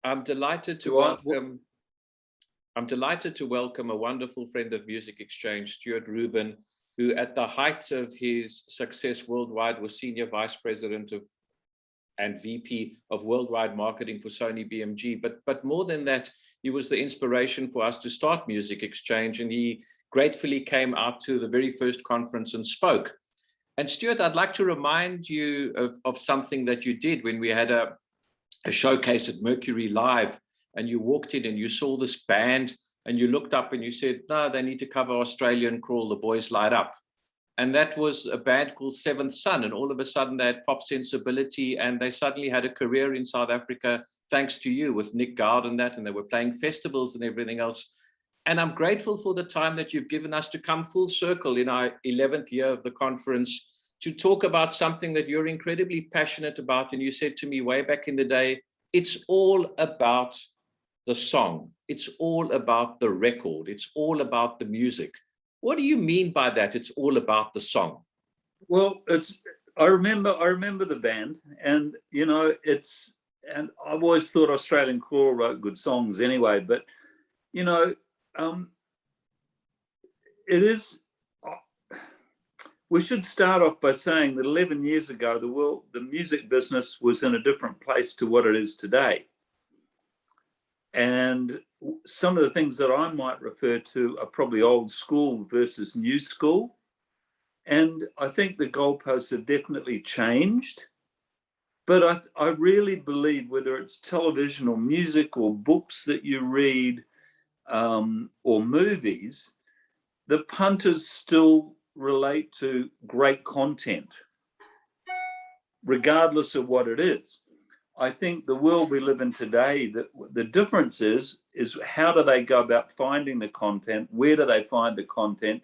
I'm delighted to Do I- welcome. I'm delighted to welcome a wonderful friend of Music Exchange, Stuart Rubin, who at the height of his success worldwide was Senior Vice President of and VP of Worldwide Marketing for Sony BMG. But more than that, he was the inspiration for us to start Music Exchange, and he gratefully came out to the very first conference and spoke. And Stuart, I'd like to remind you of something that you did when we had a showcase at Mercury Live, and you walked in and you saw this band and you looked up and you said, no, they need to cover Australian Crawl, the boys light up. And that was a band called Seventh Son. And all of a sudden they had pop sensibility and they suddenly had a career in South Africa, thanks to you with Nick Goud and that, and they were playing festivals and everything else. And I'm grateful for the time that you've given us to come full circle in our 11th year of the conference to talk about something that you're incredibly passionate about. And you said to me way back in the day, it's all about the song. It's all about the record. It's all about the music. What do you mean by that? It's all about the song. Well, I remember the band, and and I've always thought Australian Crawl wrote good songs anyway, but it is. We should start off by saying that 11 years ago, the music business was in a different place to what it is today. And some of the things that I might refer to are probably old school versus new school. And I think the goalposts have definitely changed. But I really believe, whether it's television or music or books that you read or movies, the punters still relate to great content, regardless of what it is. I think the world we live in today, the difference is how do they go about finding the content? Where do they find the content?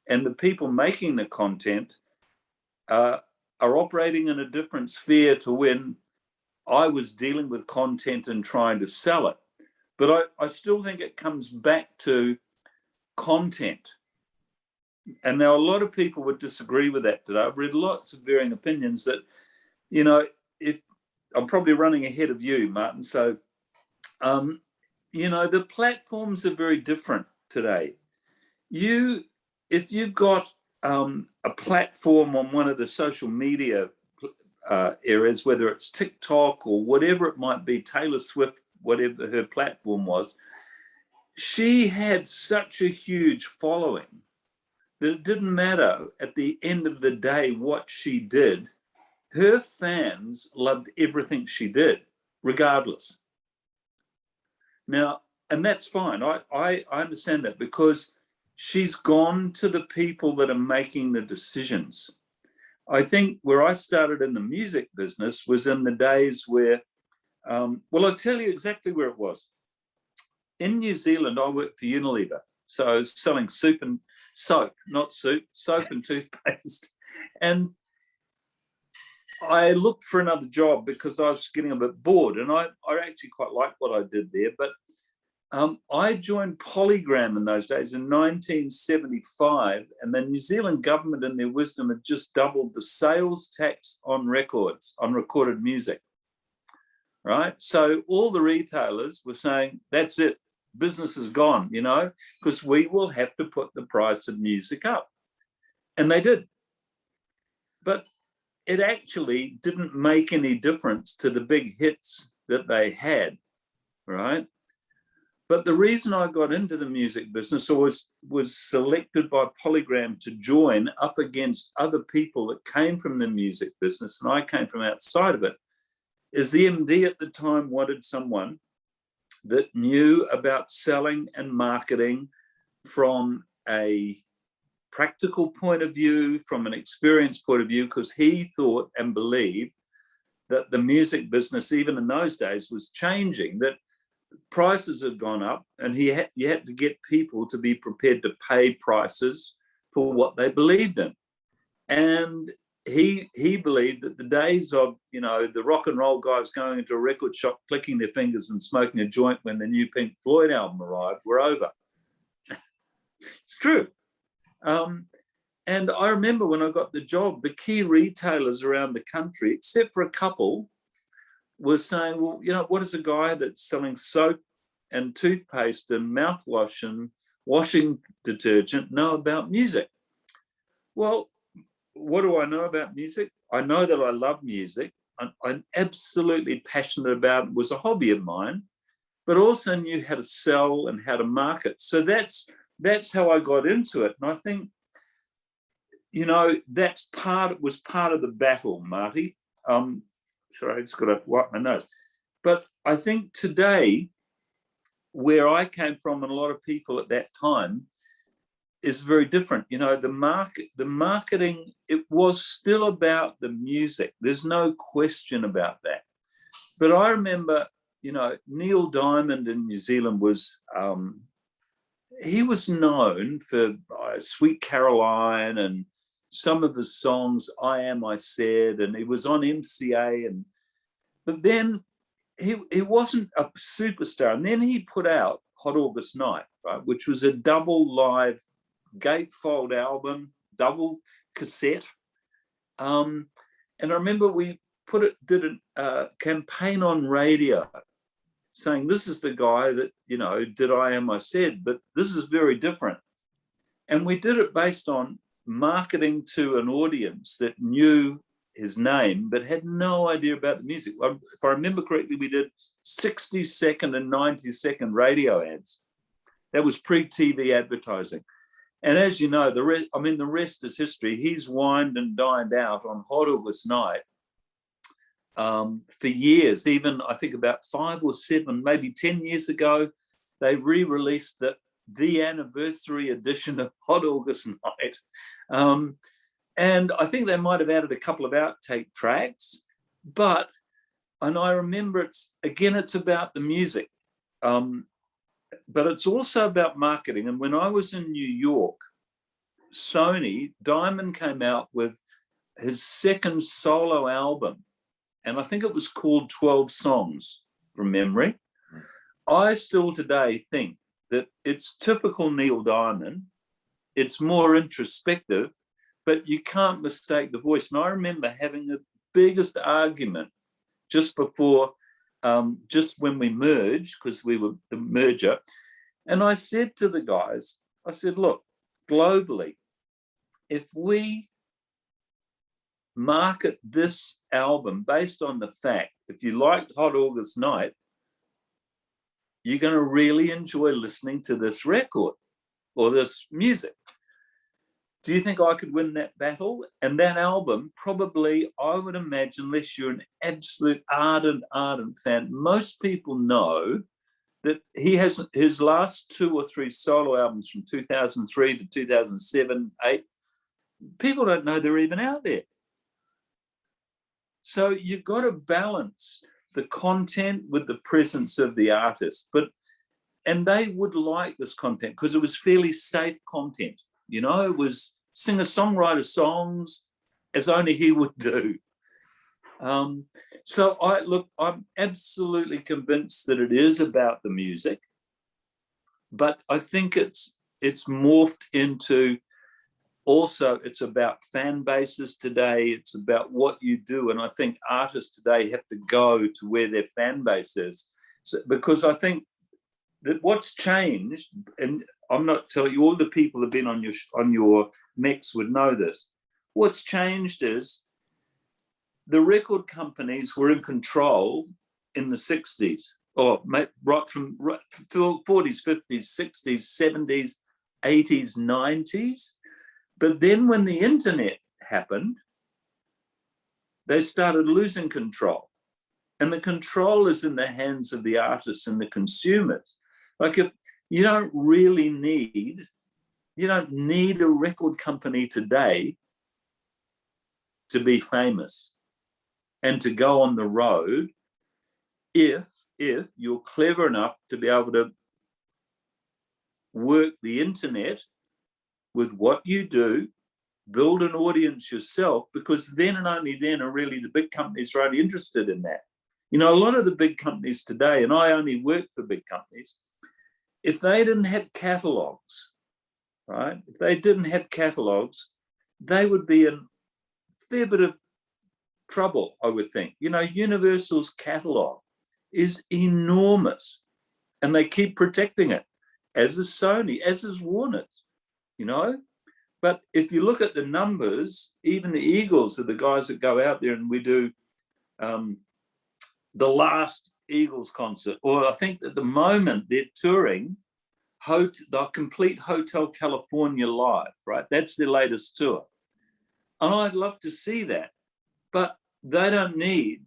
And the people making the content are operating in a different sphere to when I was dealing with content and trying to sell it. But I still think it comes back to content. And now a lot of people would disagree with that today. I've read lots of varying opinions that, if I'm probably running ahead of you, Martin. So, the platforms are very different today. If you've got a platform on one of the social media areas, whether it's TikTok or whatever it might be, Taylor Swift, whatever her platform was, she had such a huge following that it didn't matter at the end of the day what she did. Her fans loved everything she did, regardless. Now, and that's fine. I understand that, because she's gone to the people that are making the decisions. I think where I started in the music business was in the days where, I'll tell you exactly where it was. In New Zealand, I worked for Unilever. So I was selling soap and toothpaste. And I looked for another job because I was getting a bit bored, and I actually quite liked what I did there. But I joined Polygram in those days in 1975, and the New Zealand government, in their wisdom, had just doubled the sales tax on records, on recorded music, right? So all the retailers were saying, that's it, business is gone, because we will have to put the price of music up. And they did. But it actually didn't make any difference to the big hits that they had, right? But the reason I got into the music business, or was selected by Polygram to join up against other people that came from the music business, and I came from outside of it, is the MD at the time wanted someone that knew about selling and marketing from a practical point of view, from an experience point of view, because he thought and believed that the music business, even in those days, was changing, that prices had gone up, and you had to get people to be prepared to pay prices for what they believed in. And he believed that the days of, the rock and roll guys going into a record shop, clicking their fingers and smoking a joint when the new Pink Floyd album arrived were over. It's true. And I remember when I got the job, the key retailers around the country, except for a couple, was saying, well, you know, what does a guy that's selling soap and toothpaste and mouthwash and washing detergent know about music? Well, what do I know about music? I know that I love music. I'm absolutely passionate about it. It was a hobby of mine, but also knew how to sell and how to market. So that's how I got into it. And I think, you know, was part of the battle, Marty. Sorry, I just got to wipe my nose. But I think today, where I came from and a lot of people at that time, is very different. You know, the marketing, it was still about the music. There's no question about that. But I remember, you know, Neil Diamond in New Zealand was, he was known for Sweet Caroline and some of his songs, I Am, I Said, and he was on MCA. But then he wasn't a superstar. And then he put out Hot August Night, right, which was a double live gatefold album, double cassette. And I remember we did a campaign on radio saying, this is the guy that, you know, did I Am, I Said, but this is very different. And we did it based on marketing to an audience that knew his name, but had no idea about the music. If I remember correctly, we did 60-second and 90-second radio ads. That was pre-TV advertising. And as you know, the rest is history. He's wined and dined out on Hot August Night for years. Even I think about 5 or 7, maybe 10 years ago, they re-released the anniversary edition of Hot August Night. And I think they might have added a couple of outtake tracks, and I remember it's about the music. But it's also about marketing. And when I was in New York, Diamond came out with his second solo album. And I think it was called 12 Songs from memory. I still today think that it's typical Neil Diamond. It's more introspective, but you can't mistake the voice. And I remember having the biggest argument just before, just when we merged, because we were the merger. And I said to the guys, I said, look, globally, if we market this album based on the fact, if you liked Hot August Night, you're going to really enjoy listening to this record or this music. Do you think I could win that battle? And that album, probably, I would imagine, unless you're an absolute ardent fan, most people know that he has his last 2 or 3 solo albums from 2003 to 2007, 8. People don't know they're even out there. So you've got to balance the content with the presence of the artist. And they would like this content because it was fairly safe content. You know, it was singer-songwriter songs as only he would do. So I'm absolutely convinced that it is about the music, but I think it's morphed into also it's about fan bases today. It's about what you do. And I think artists today have to go to where their fan base is. So, because I think that what's changed, and I'm not telling you, all the people who've been on your MEX would know this. What's changed is the record companies were in control in the 60s, or right from 40s, 50s, 60s, 70s, 80s, 90s. But then when the internet happened, they started losing control. And the control is in the hands of the artists and the consumers. Like, if you don't need a record company today to be famous and to go on the road if you're clever enough to be able to work the internet with what you do, build an audience yourself, because then and only then are really the big companies really interested in that. You know, a lot of the big companies today, and I only work for big companies, if they didn't have catalogs, right? If they didn't have catalogs, they would be in a fair bit of trouble, I would think. You know, Universal's catalog is enormous, and they keep protecting it, as is Sony, as is Warner's, you know. But if you look at the numbers, even the Eagles are the guys that go out there, and we do the last Eagles concert, or I think at the moment they're touring the complete Hotel California live, right? That's their latest tour. And I'd love to see that. But they don't need,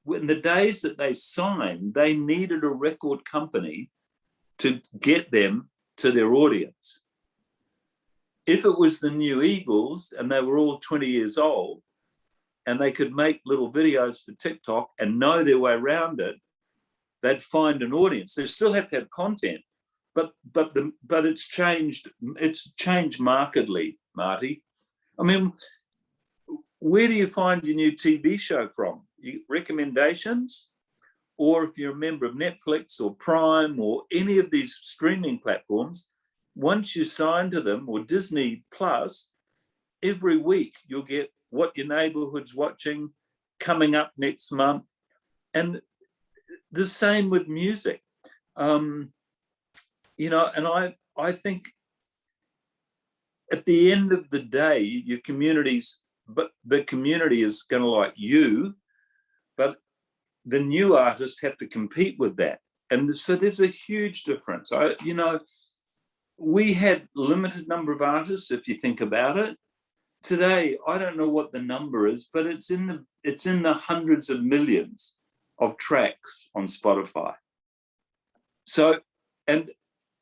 in the days that they signed, they needed a record company to get them to their audience. If it was the new Eagles and they were all 20 years old and they could make little videos for TikTok and know their way around it, they'd find an audience. They still have to have content, but it's changed. It's changed markedly, Marty. I mean, where do you find your new TV show from? Recommendations? Or if you're a member of Netflix or Prime or any of these streaming platforms, once you sign to them, or Disney Plus, every week you'll get what your neighborhood's watching, coming up next month. And the same with music. You know, and I think at the end of the day, your communities, but the community is going to like you, but the new artists have to compete with that. And so there's a huge difference. You know, we had limited number of artists, if you think about it. Today, I don't know what the number is, but it's in the hundreds of millions of tracks on Spotify. So, and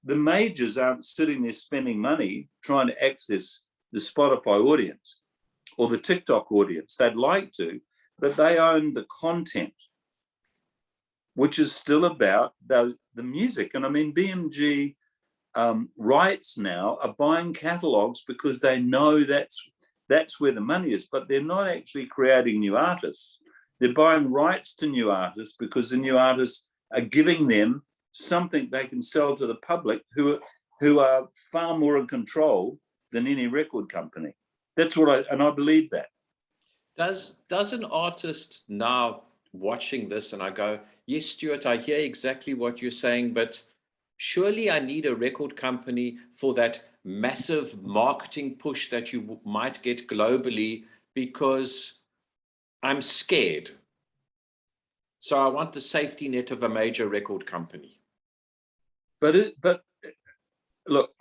the majors aren't sitting there spending money trying to access the Spotify audience or the TikTok audience. They'd like to, but they own the content, which is still about the music. And I mean, BMG rights now are buying catalogs because they know that's where the money is, but they're not actually creating new artists. They're buying rights to new artists because the new artists are giving them something they can sell to the public who are far more in control than any record company. That's what I believe that. Does an artist now watching this and I go, yes, Stuart, I hear exactly what you're saying, but surely I need a record company for that massive marketing push that you might get globally because I'm scared. So I want the safety net of a major record company. But look,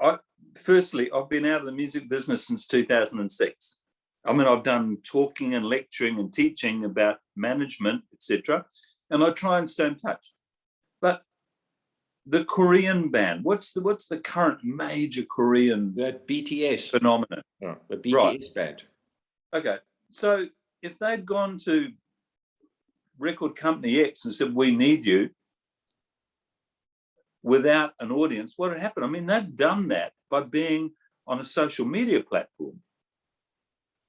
firstly, I've been out of the music business since 2006. I mean, I've done talking and lecturing and teaching about management, etc., and I try and stay in touch. But the Korean band, what's the current major Korean BTS phenomenon? Oh, the BTS right. band. Okay, so if they'd gone to record company X and said, we need you, without an audience, what would happen? I mean, they've done that by being on a social media platform.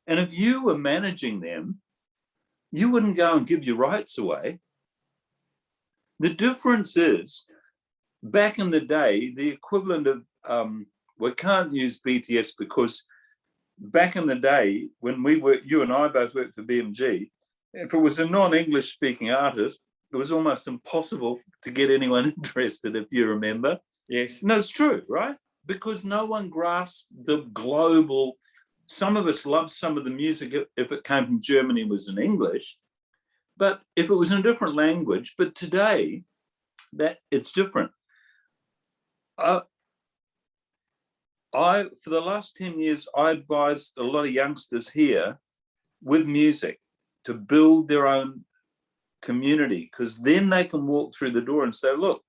And if you were managing them, you wouldn't go and give your rights away. The difference is, back in the day, the equivalent of, we can't use BTS because back in the day, when you and I both worked for BMG, if it was a non-English speaking artist, it was almost impossible to get anyone interested, if you remember. Yes. No, it's true, right? Because no one grasped the global. Some of us loved some of the music if it came from Germany and was in English, but if it was in a different language. But today, that it's different. For the last 10 years, I advised a lot of youngsters here with music to build their own community, because then they can walk through the door and say, look,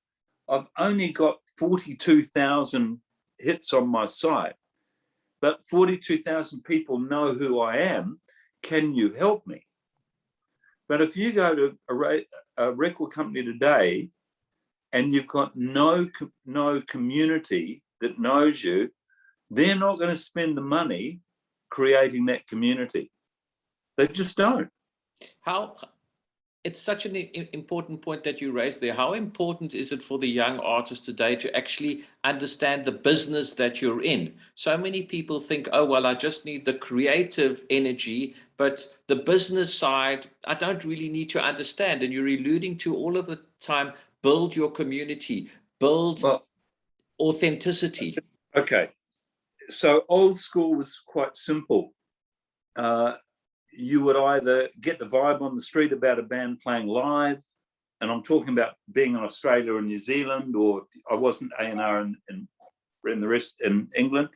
I've only got 42,000 hits on my site, but 42,000 people know who I am. Can you help me? But if you go to a record company today and you've got no community that knows you, they're not going to spend the money creating that community. They just don't. it's such an important point that you raised there. How important is it for the young artists today to actually understand the business that you're in? So many people think, oh, well, I just need the creative energy, but the business side, I don't really need to understand. And you're alluding to all of the time, build your community, build authenticity. Okay. So old school was quite simple. You would either get the vibe on the street about a band playing live, and I'm talking about being in Australia or New Zealand, or I wasn't A&R in the rest in England.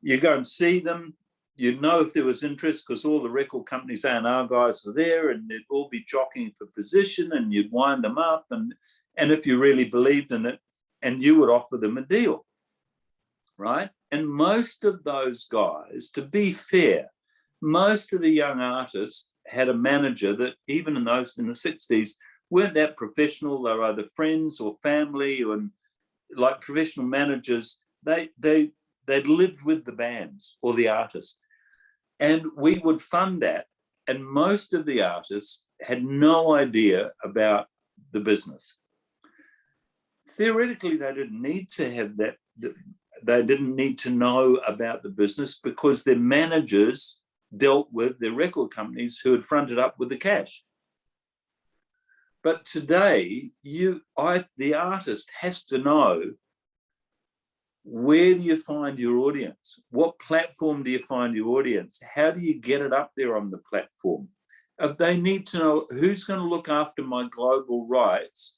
You go and see them. You'd know if there was interest because all the record companies, A&R guys were there, and they'd all be jockeying for position, and you'd wind them up, and if you really believed in it, and you would offer them a deal, right? And most of those guys, to be fair, most of the young artists had a manager that even in the 60s weren't that professional. They were either friends or family, or like professional managers. They'd lived with the bands or the artists, and we would fund that. And most of the artists had no idea about the business. Theoretically, they didn't need to have that. They didn't need to know about the business because their managers dealt with the record companies who had fronted up with the cash. But today, the artist has to know, where do you find your audience? What platform do you find your audience? How do you get it up there on the platform? They need to know who's going to look after my global rights.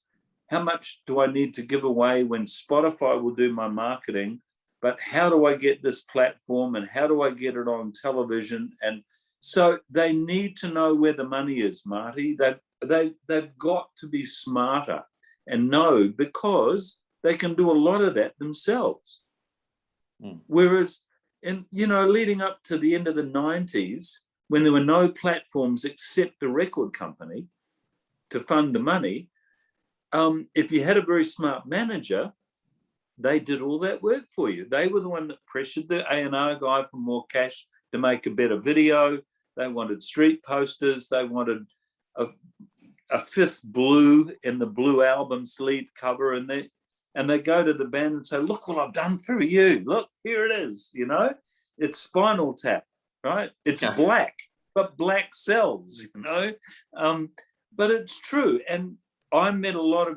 How much do I need to give away when Spotify will do my marketing? But how do I get this platform, and how do I get it on television? And so they need to know where the money is, Marty. They've got to be smarter and know, because they can do a lot of that themselves. Whereas, leading up to the end of the 90s, when there were no platforms except a record company to fund the money, if you had a very smart manager, they did all that work for you. They were the one that pressured the A&R guy for more cash to make a better video. They wanted street posters. They wanted a fifth blue in the Blue album sleeve cover, and they go to the band and say, "Look what I've done for you. Look, here it is." It's Spinal Tap, right? It's black, but black sells. But it's true. And I met a lot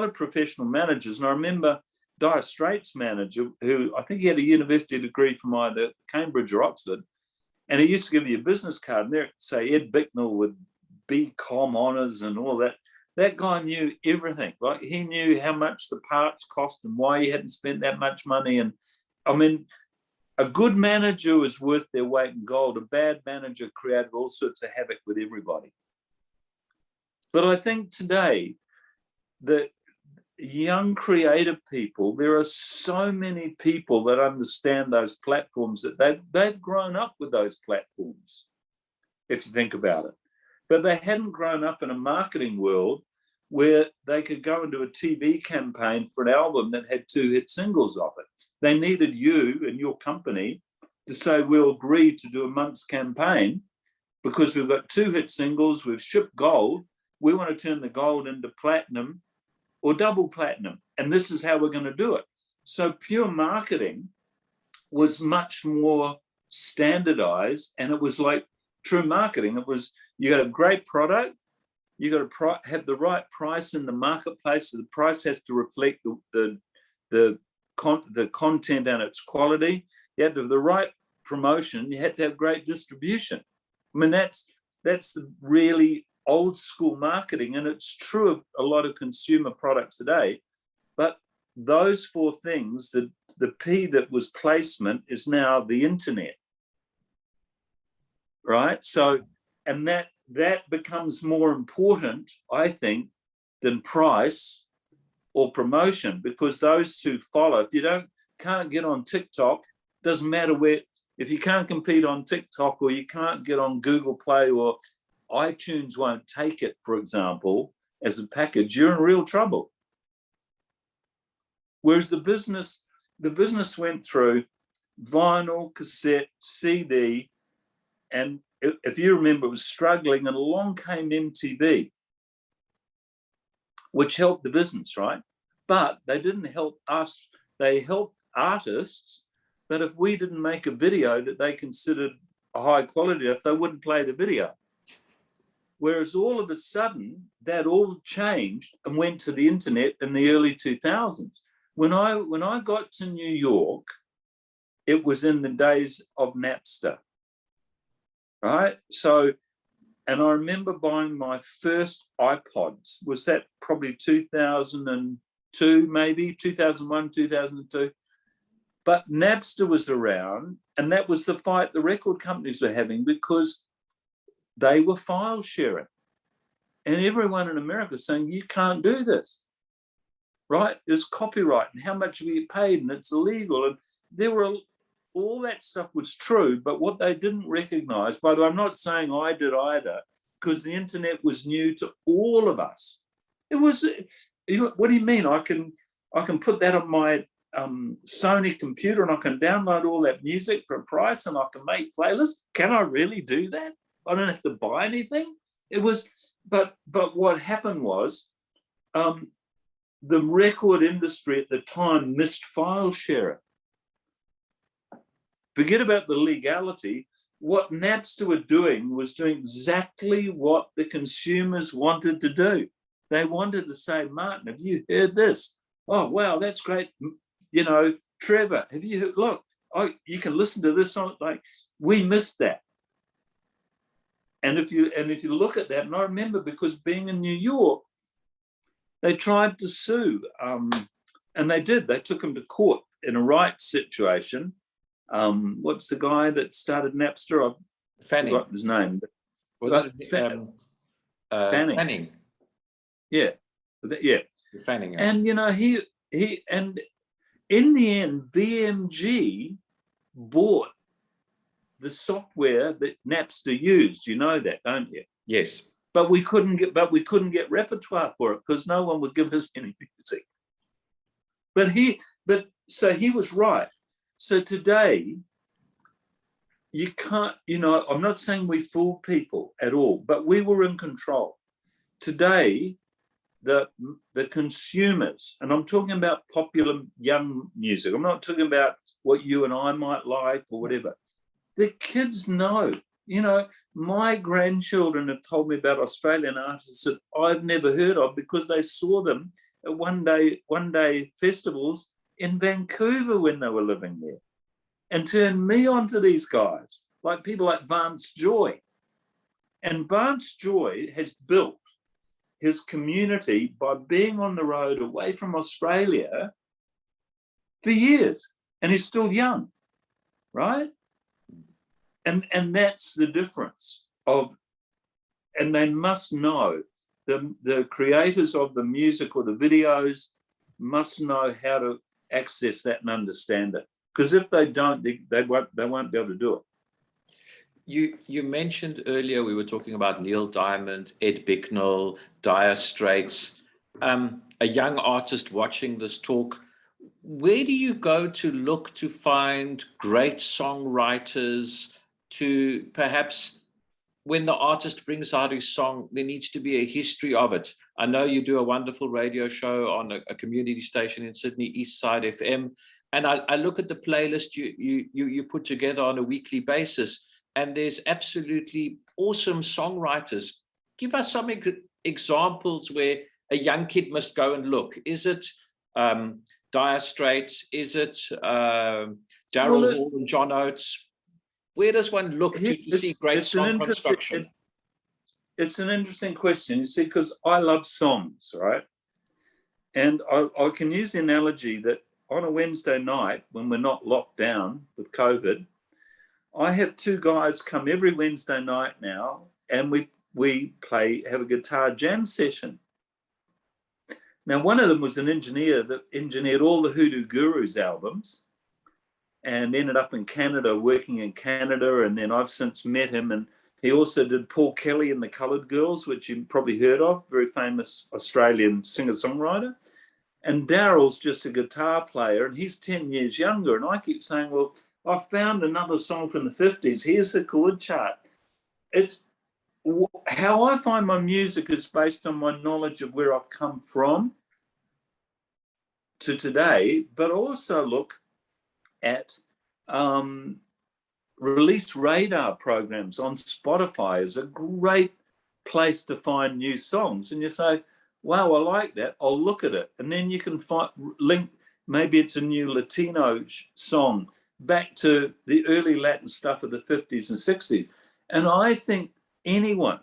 of professional managers, and I remember Dire Straits' manager, who I think he had a university degree from either Cambridge or Oxford, and he used to give you a business card, and there it say Ed Bicknell with BCom honours and all that. That guy knew everything. Like, he knew how much the parts cost and why he hadn't spent that much money. And I mean, a good manager was worth their weight in gold. A bad manager created all sorts of havoc with everybody. But I think today, the young creative people, there are so many people that understand those platforms, that they've grown up with those platforms, if you think about it. But they hadn't grown up in a marketing world where they could go into a TV campaign for an album that had 2 hit singles off it. They needed you and your company to say, we'll agree to do a month's campaign because we've got 2 hit singles, we've shipped gold, we want to turn the gold into platinum or double platinum, and this is how we're going to do it. So pure marketing was much more standardized, and it was like true marketing. It was, you got a great product, you got to have the right price in the marketplace. So the price has to reflect the content and its quality. You had to have the right promotion. You had to have great distribution. I mean, that's the really old school marketing, and it's true of a lot of consumer products today. But those 4 things, the P that was placement is now the internet, right? So, and that becomes more important, I think, than price or promotion, because those 2 follow. If you can't get on TikTok, doesn't matter where. If you can't compete on TikTok, or you can't get on Google Play, or iTunes won't take it, for example, as a package, you're in real trouble. Whereas the business went through vinyl, cassette, CD, and if you remember, it was struggling, and along came MTV, which helped the business, right? But they didn't help us. They helped artists, but if we didn't make a video that they considered a high quality, if they wouldn't play the video. Whereas all of a sudden, that all changed and went to the internet in the early 2000s. When I got to New York, it was in the days of Napster, right? So, and I remember buying my first iPods. Was that probably 2002, maybe 2001, 2002? But Napster was around, and that was the fight the record companies were having, because they were file sharing. And everyone in America saying, you can't do this, right? There's copyright, and how much we get paid, and it's illegal. And there were, all that stuff was true, but what they didn't recognize, by the way, I'm not saying I did either, because the internet was new to all of us. It was, what do you mean? I can put that on my Sony computer, and I can download all that music for a price, and I can make playlists. Can I really do that? I don't have to buy anything. It was, but what happened was, the record industry at the time missed file sharing. Forget about the legality. What Napster were doing was doing exactly what the consumers wanted to do. They wanted to say, Martin, have you heard this? Oh, wow, that's great. You know, Trevor, have you heard? Look, you can listen to this on, like, we missed that. And if you look at that, and I remember, because being in New York, they tried to sue, and they did. They took him to court in a rights situation. What's the guy that started Napster? I've forgotten his name. Was it Fanning? Yeah, yeah. Fanning. Yeah. And you know, he and in the end, BMG bought the software that Napster used. You know that, don't you? Yes. But we couldn't get repertoire for it, because no one would give us any music. So he was right. So today, you can't, you know, I'm not saying we fooled people at all, but we were in control. Today, the consumers, and I'm talking about popular young music, I'm not talking about what you and I might like or whatever. The kids know. You know, my grandchildren have told me about Australian artists that I've never heard of, because they saw them at one day festivals in Vancouver when they were living there, and turned me on to these guys, like people like Vance Joy. And Vance Joy has built his community by being on the road away from Australia for years, and he's still young, right? And that's the difference and they must know, the creators of the music or the videos must know how to access that and understand it. Because if they don't, they won't be able to do it. You mentioned earlier, we were talking about Neil Diamond, Ed Bicknell, Dire Straits, a young artist watching this talk. Where do you go to look to find great songwriters, to perhaps, when the artist brings out his song, there needs to be a history of it? I know you do a wonderful radio show on a community station in Sydney, Eastside FM, and I look at the playlist you put together on a weekly basis, and there's absolutely awesome songwriters. Give us some examples where a young kid must go and look. Is it Dire Straits? Is it Daryl Hall and John Oates? Where does one look to see great song construction? It's an interesting question, you see, because I love songs, right? And I can use the analogy that on a Wednesday night, when we're not locked down with COVID, I have two guys come every Wednesday night now, and we have a guitar jam session. Now, one of them was an engineer that engineered all the Hoodoo Gurus albums, and ended up in Canada, working in Canada. And then I've since met him, and he also did Paul Kelly and the Coloured Girls, which you've probably heard of, very famous Australian singer-songwriter. And Daryl's just a guitar player, and he's 10 years younger. And I keep saying, well, I found another song from the 50s. Here's the chord chart. it's how I find my music is based on my knowledge of where I've come from to today, but also look at release radar programs on Spotify is a great place to find new songs. And you say, wow, I like that. I'll look at it. And then you can link, maybe it's a new Latino song back to the early Latin stuff of the 50s and 60s. And I think anyone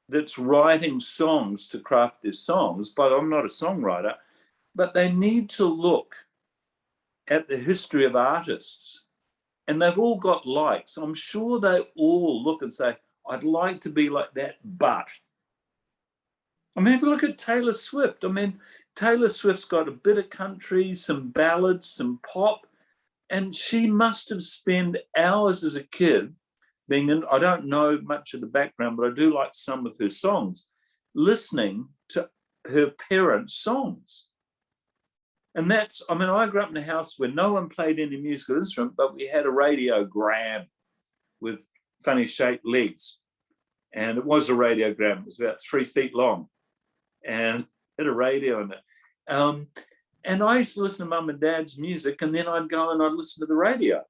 that's writing songs to craft their songs, but I'm not a songwriter, but they need to look at the history of artists. And they've all got likes. I'm sure they all look and say, I'd like to be like that, but. I mean, if you look at Taylor Swift, I mean, Taylor Swift's got a bit of country, some ballads, some pop, and she must have spent hours as a kid being in, I don't know much of the background, but I do like some of her songs, listening to her parents' songs. And that's, I mean, I grew up in a house where no one played any musical instrument, but we had a radiogram with funny shaped leads. And it was a radiogram. It was about 3 feet long and had a radio in it. And I used to listen to Mum and Dad's music, and then I'd go and I'd listen to the radio.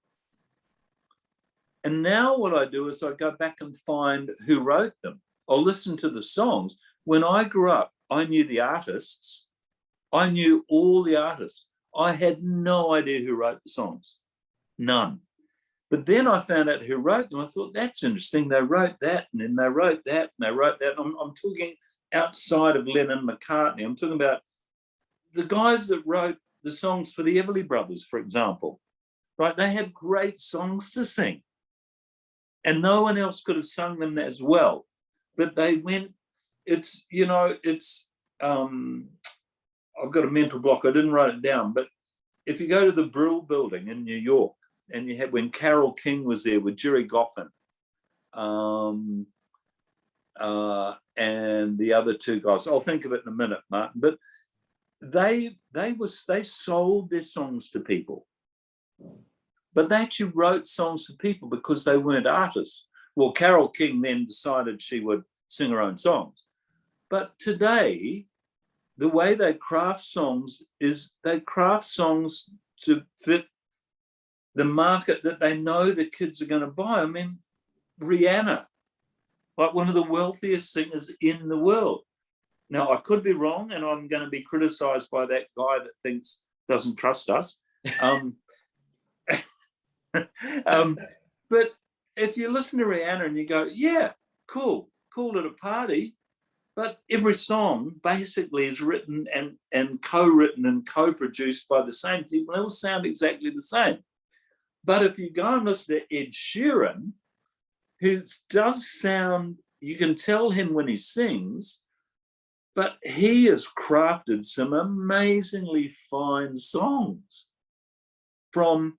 And now what I do is I go back and find who wrote them. I'll listen to the songs. When I grew up, I knew the artists. I knew all the artists. I had no idea who wrote the songs. None. But then I found out who wrote them. I thought, that's interesting. They wrote that, and then they wrote that, and they wrote that. I'm talking outside of Lennon, McCartney. I'm talking about the guys that wrote the songs for the Everly Brothers, for example. Right? They had great songs to sing. And no one else could have sung them as well. But they went, it's, you know, it's, I've got a mental block. I didn't write it down. But if you go to the Brill Building in New York, and you had when Carole King was there with Jerry Goffin, and the other two guys. I'll think of it in a minute, Martin. But they sold their songs to people. But they actually wrote songs for people because they weren't artists. Well, Carole King then decided she would sing her own songs. But today, the way they craft songs is they craft songs to fit the market that they know the kids are going to buy. I mean, Rihanna, like one of the wealthiest singers in the world. Now, I could be wrong, and I'm going to be criticized by that guy that doesn't trust us. But if you listen to Rihanna and you go, yeah, cool at a party, but every song basically is written and co-written and co-produced by the same people. They all sound exactly the same. But if you go and listen to Ed Sheeran, who does sound, you can tell him when he sings, but he has crafted some amazingly fine songs from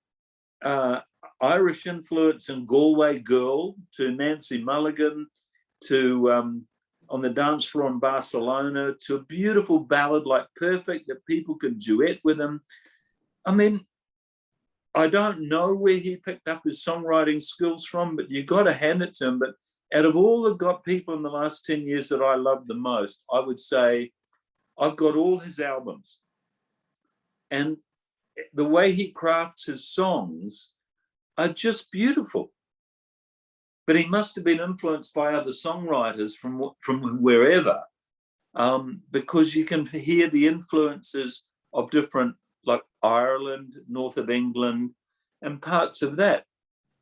Irish influence and Galway Girl to Nancy Mulligan to On the Dance Floor in Barcelona to a beautiful ballad like Perfect that people could duet with him. I mean, I don't know where he picked up his songwriting skills from, but you got to hand it to him. But out of all the people in the last 10 years that I love the most, I would say I've got all his albums. And the way he crafts his songs are just beautiful. But he must have been influenced by other songwriters from wherever, because you can hear the influences of different, like Ireland, north of England, and parts of that.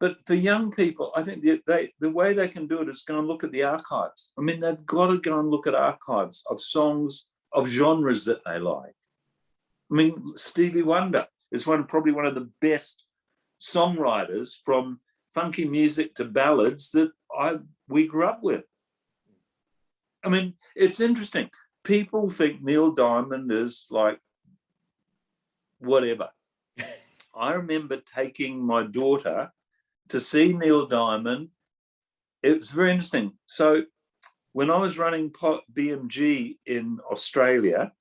But for young people, I think the way they can do it is go and look at the archives. I mean, they've got to go and look at archives of songs, of genres that they like. I mean, Stevie Wonder is probably one of the best songwriters from funky music to ballads that we grew up with. I mean, it's interesting. People think Neil Diamond is like whatever. I remember taking my daughter to see Neil Diamond. It was very interesting. So when I was running BMG in Australia,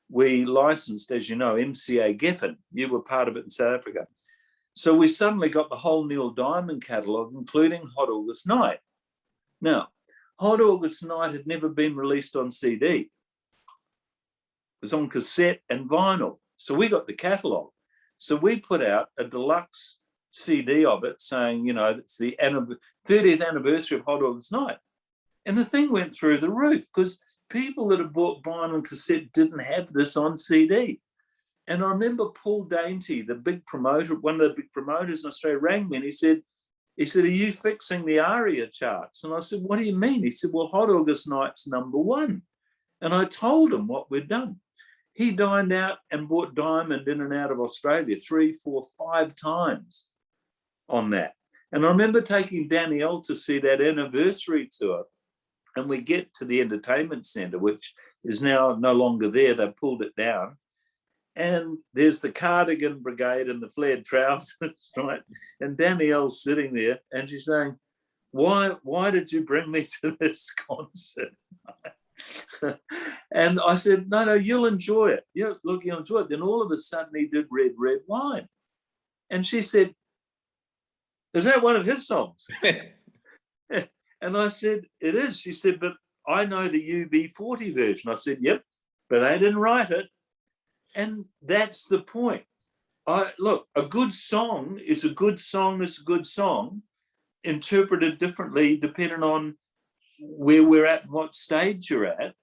we licensed, as you know, MCA Geffen. You were part of it in South Africa. So we suddenly got the whole Neil Diamond catalogue, including Hot August Night. Now, Hot August Night had never been released on CD. It was on cassette and vinyl. So we got the catalogue. So we put out a deluxe CD of it saying, you know, it's the 30th anniversary of Hot August Night. And the thing went through the roof because people that had bought vinyl and cassette didn't have this on CD. And I remember Paul Dainty, the big promoter, one of the big promoters in Australia, rang me and he said, are you fixing the ARIA charts? And I said, what do you mean? He said, well, Hot August Night's #1. And I told him what we'd done. He dined out and bought Diamond in and out of Australia 3, 4, 5 times on that. And I remember taking Danielle to see that anniversary tour. And we get to the entertainment centre, which is now no longer there. They pulled it down. And there's the cardigan brigade and the flared trousers, right? And Danielle's sitting there and she's saying, why did you bring me to this concert? And I said, no, you'll enjoy it. Yeah, look, you'll enjoy it. Then all of a sudden he did Red, Red Wine. And she said, is that one of his songs? And I said, it is. She said, but I know the UB40 version. I said, yep, but they didn't write it. And that's the point. Look, a good song is a good song is a good song, interpreted differently depending on where we're at and what stage you're at.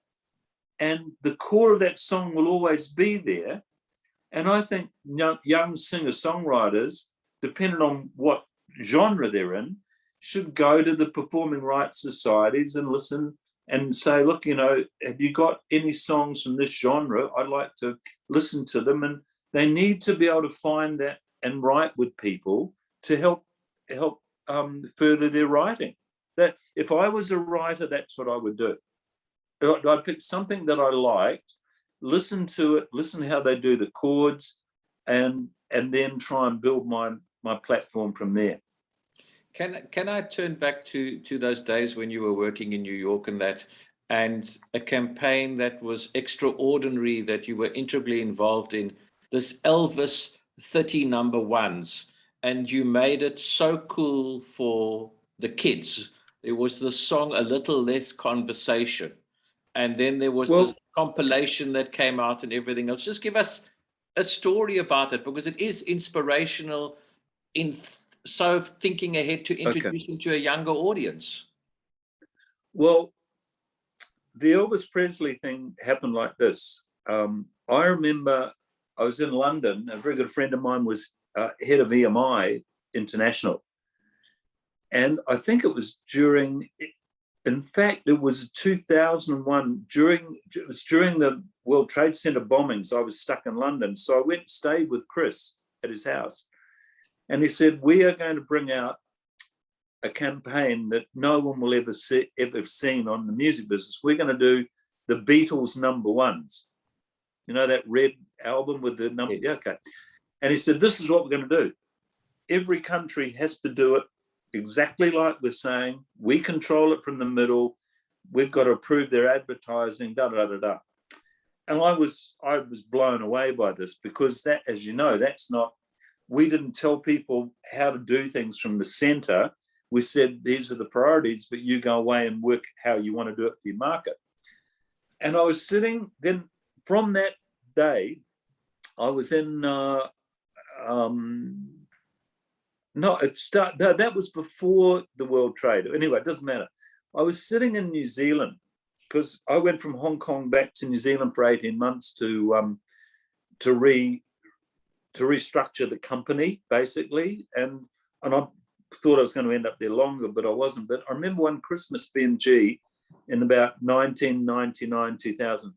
And the core of that song will always be there. And I think young singer-songwriters, depending on what genre they're in, should go to the performing rights societies and listen and say, look, you know, have you got any songs from this genre? I'd like to listen to them. And they need to be able to find that and write with people to help further their writing. That if I was a writer, that's what I would do. I'd pick something that I liked, listen to it, listen how they do the chords, and then try and build my platform from there. Can I turn back to those days when you were working in New York and a campaign that was extraordinary that you were integrally involved in, this Elvis 30 #1s, and you made it so cool for the kids. There was the song A Little Less Conversation, and then there was this compilation that came out and everything else. Just give us a story about it, because it is inspirational so thinking ahead to introducing to a younger audience. Well, the Elvis Presley thing happened like this. I remember I was in London. A very good friend of mine was head of EMI International. And I think it was during 2001, it was during the World Trade Center bombings. I was stuck in London. So I went and stayed with Chris at his house. And he said, we are going to bring out a campaign that no one will ever have seen on the music business. We're going to do the Beatles #1s. You know, that red album with the number? Yeah, okay. And he said, this is what we're going to do. Every country has to do it exactly like we're saying. We control it from the middle. We've got to approve their advertising, da-da-da-da. And I was blown away by this, because that, as you know, that's not, we didn't tell people how to do things from the center. We said, these are the priorities, but you go away and work how you want to do it for your market. And I was sitting, then from that day, I was in, that was before the World Trade. Anyway, it doesn't matter. I was sitting in New Zealand, because I went from Hong Kong back to New Zealand for 18 months to restructure the company, basically. And I thought I was going to end up there longer, but I wasn't. But I remember one Christmas BMG in about 1999, 2000,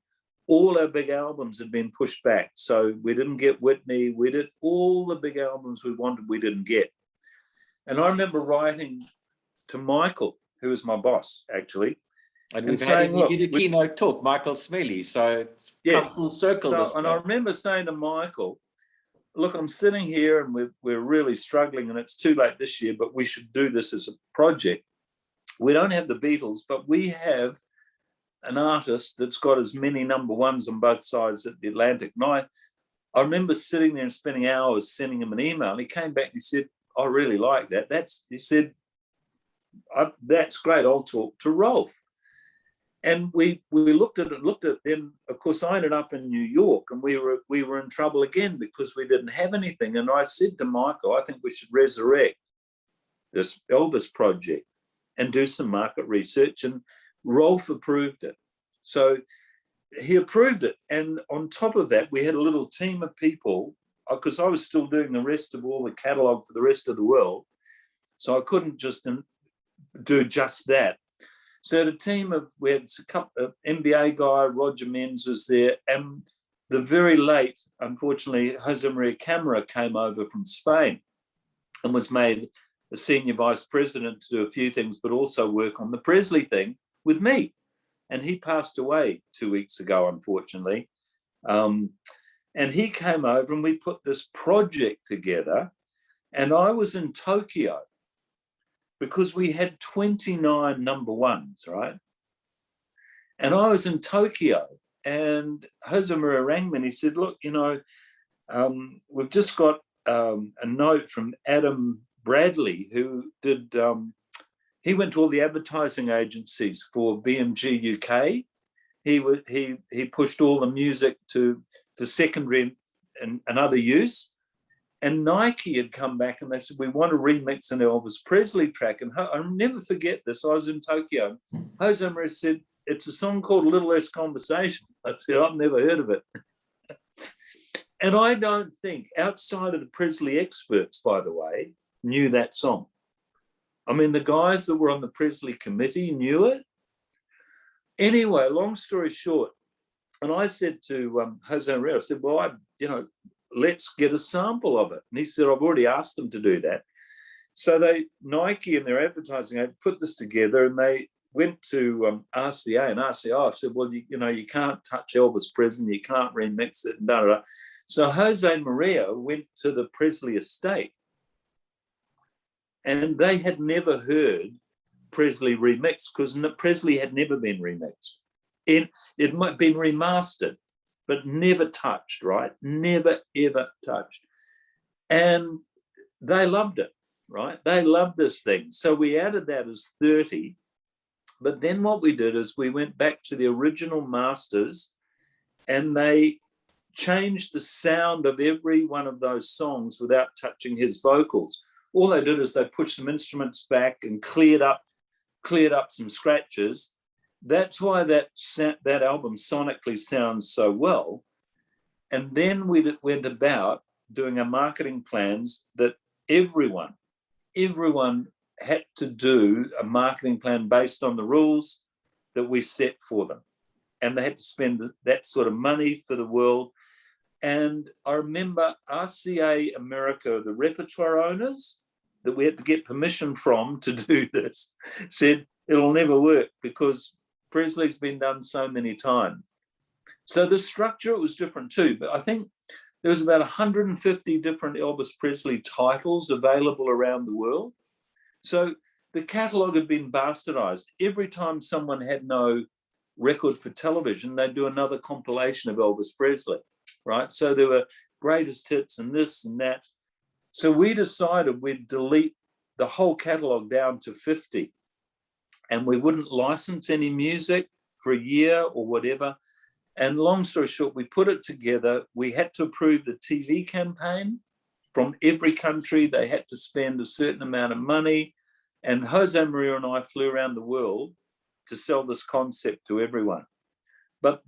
all our big albums had been pushed back. So we didn't get Whitney. We did all the big albums we wanted, we didn't get. And I remember writing to Michael, who was my boss, actually. And we've saying, had a keynote talk, Michael Smelly. So it's come full circle. And I remember saying to Michael, look, I'm sitting here and we're really struggling, and it's too late this year, but we should do this as a project. We don't have the Beatles, but we have an artist that's got as many #1s on both sides of the Atlantic. And I remember sitting there and spending hours sending him an email. And he came back and he said, I really like that. He said, that's great. I'll talk to Rolf. And we looked at it. Then, of course, I ended up in New York, and we were in trouble again because we didn't have anything. And I said to Michael, I think we should resurrect this Elvis project and do some market research. And Rolf approved it. So he approved it. And on top of that, we had a little team of people, because I was still doing the rest of all the catalogue for the rest of the world. So I couldn't just do just that. So the team we had a couple of NBA guy, Roger Menz was there, and the very late, unfortunately, Jose Maria Camara came over from Spain and was made a senior vice president to do a few things, but also work on the Presley thing with me. And he passed away 2 weeks ago, unfortunately. And he came over and we put this project together, and I was in Tokyo, because we had 29 number ones, right? And I was in Tokyo, and Jose Maria rang me and he said, look, we've just got a note from Adam Bradley, who did, he went to all the advertising agencies for BMG UK. He pushed all the music for secondary and other use. And Nike had come back and they said, we want to remix an Elvis Presley track. And I'll never forget this. I was in Tokyo. Jose Maria said, it's a song called A Little Less Conversation. I said, I've never heard of it. And I don't think, outside of the Presley experts, by the way, knew that song. I mean, the guys that were on the Presley committee knew it. Anyway, long story short, and I said to Jose Maria, I said, well, let's get a sample of it. And he said, I've already asked them to do that. So Nike and their advertising had put this together, and they went to RCA, and RCA said, well, you can't touch Elvis Presley, you can't remix it, and da, da, da. So Jose Maria went to the Presley estate, and they had never heard Presley remixed, because Presley had never been remixed. It might have been remastered, but never touched, right? Never, ever touched. And they loved it, right? They loved this thing. So we added that as 30. But then what we did is we went back to the original masters, and they changed the sound of every one of those songs without touching his vocals. All they did is they pushed some instruments back and cleared up some scratches. That's why that album sonically sounds so well. And then we went about doing our marketing plans that everyone had to do a marketing plan based on the rules that we set for them. And they had to spend that sort of money for the world. And I remember RCA America, the repertoire owners that we had to get permission from to do this, said it'll never work because Presley's been done so many times. So the structure was different too, but I think there was about 150 different Elvis Presley titles available around the world. So the catalogue had been bastardized. Every time someone had no record for television, they'd do another compilation of Elvis Presley, right? So there were greatest hits and this and that. So we decided we'd delete the whole catalogue down to 50, and we wouldn't license any music for a year or whatever. And long story short, we put it together. We had to approve the TV campaign from every country. They had to spend a certain amount of money. And Jose Maria and I flew around the world to sell this concept to everyone. But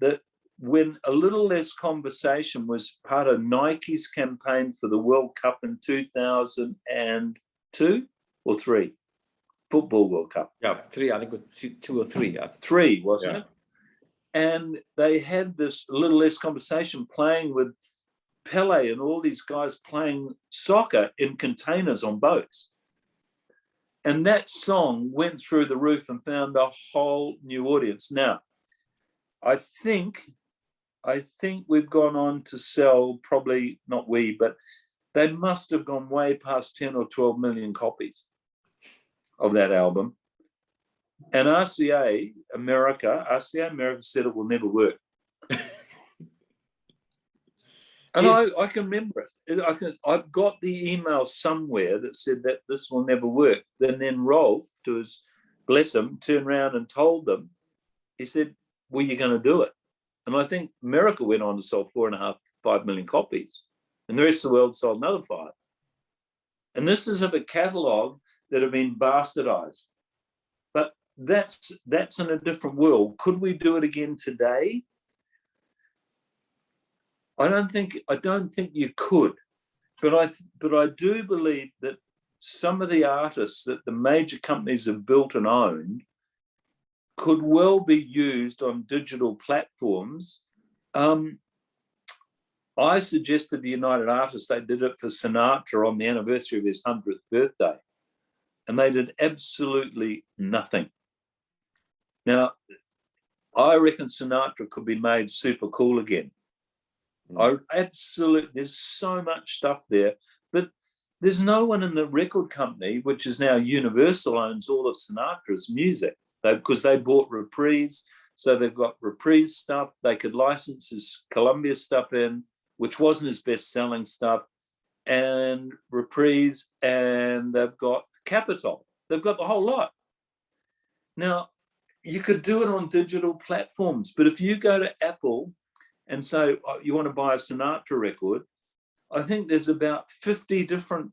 when A Little Less Conversation was part of Nike's campaign for the World Cup in 2002 or 3, Football World Cup. Yeah, 3, I think it was 2 or 3. 3, wasn't it? And they had this A Little Less Conversation playing with Pele and all these guys playing soccer in containers on boats. And that song went through the roof and found a whole new audience. Now, I think we've gone on to sell, probably not we, but they must have gone way past 10 or 12 million copies of that album. And RCA America said it will never work. And I can remember it. I've got the email somewhere that said that this will never work. Then Rolf, to his bless him, turned around and told them. He said, "Well, you're going to do it." And I think America went on to sell 4.5 million copies, and the rest of the world sold another 5. And this is of a catalogue that have been bastardized. But that's in a different world. Could we do it again today? I don't think you could, but I do believe that some of the artists that the major companies have built and owned could well be used on digital platforms. I suggested the United Artists, they did it for Sinatra on the anniversary of his 100th birthday, and they did absolutely nothing. Now, I reckon Sinatra could be made super cool again. There's so much stuff there, but there's no one in the record company, which is now Universal, owns all of Sinatra's music, because they bought Reprise, so they've got Reprise stuff. They could license his Columbia stuff in, which wasn't his best-selling stuff, and Reprise, and they've got Capitol. They've got the whole lot. Now, you could do it on digital platforms, but if you go to Apple and say, oh, you want to buy a Sinatra record, I think there's about 50 different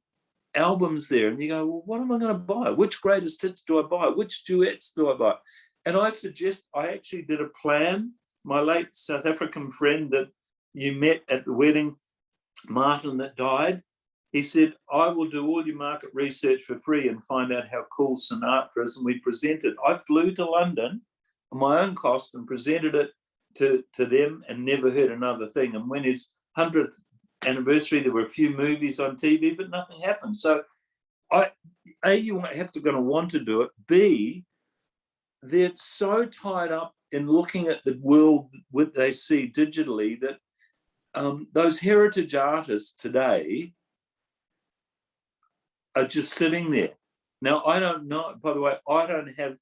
albums there. And you go, well, what am I going to buy? Which greatest hits do I buy? Which duets do I buy? And I actually did a plan. My late South African friend that you met at the wedding, Martin, that died, he said, I will do all your market research for free and find out how cool Sinatra is. And we presented. I flew to London on my own cost and presented it to them and never heard another thing. And when his 100th anniversary, there were a few movies on TV, but nothing happened. So you have to going to want to do it. B, they're so tied up in looking at the world what they see digitally that those heritage artists today are just sitting there. Now, I don't know, by the way, I don't have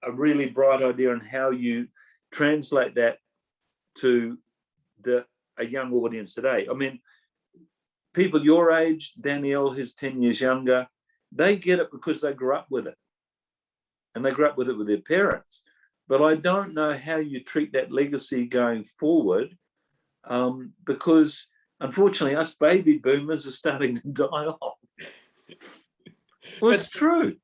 a really bright idea on how you translate that to a young audience today. I mean, people your age, Danielle, who's 10 years younger, they get it because they grew up with it. And they grew up with it with their parents. But I don't know how you treat that legacy going forward, because unfortunately us baby boomers are starting to die off. Well, it's true.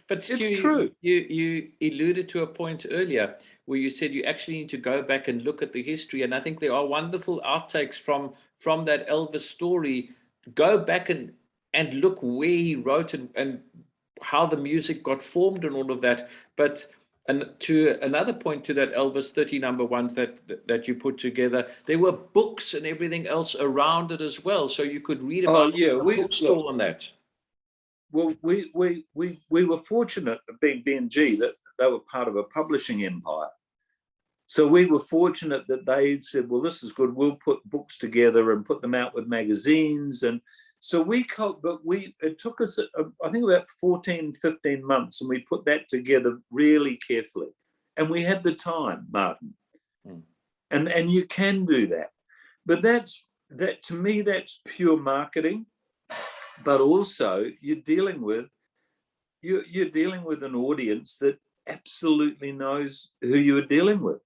But Stu, it's true. You alluded to a point earlier where you said you actually need to go back and look at the history. And I think there are wonderful outtakes from that Elvis story. Go back and look where he wrote and how the music got formed and all of that. But and to another point to that Elvis 30 number ones that you put together, there were books and everything else around it as well. So you could read about the bookstore on that. Well, we were fortunate at being BMG that they were part of a publishing empire. So we were fortunate that they said, well, this is good. We'll put books together and put them out with magazines. And so it took us, I think, about 14, 15 months, and we put that together really carefully. And we had the time, Martin. And you can do that. But that to me, that's pure marketing. But also you're dealing with an audience that absolutely knows who you are dealing with.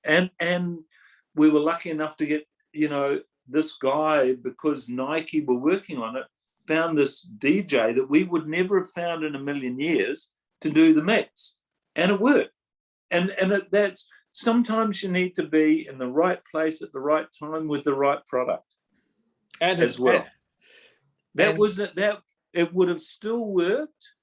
And we were lucky enough to get, this guy, because Nike were working on it, found this DJ that we would never have found in a million years to do the mix. And it worked. And that's sometimes you need to be in the right place at the right time with the right product as well. It would have still worked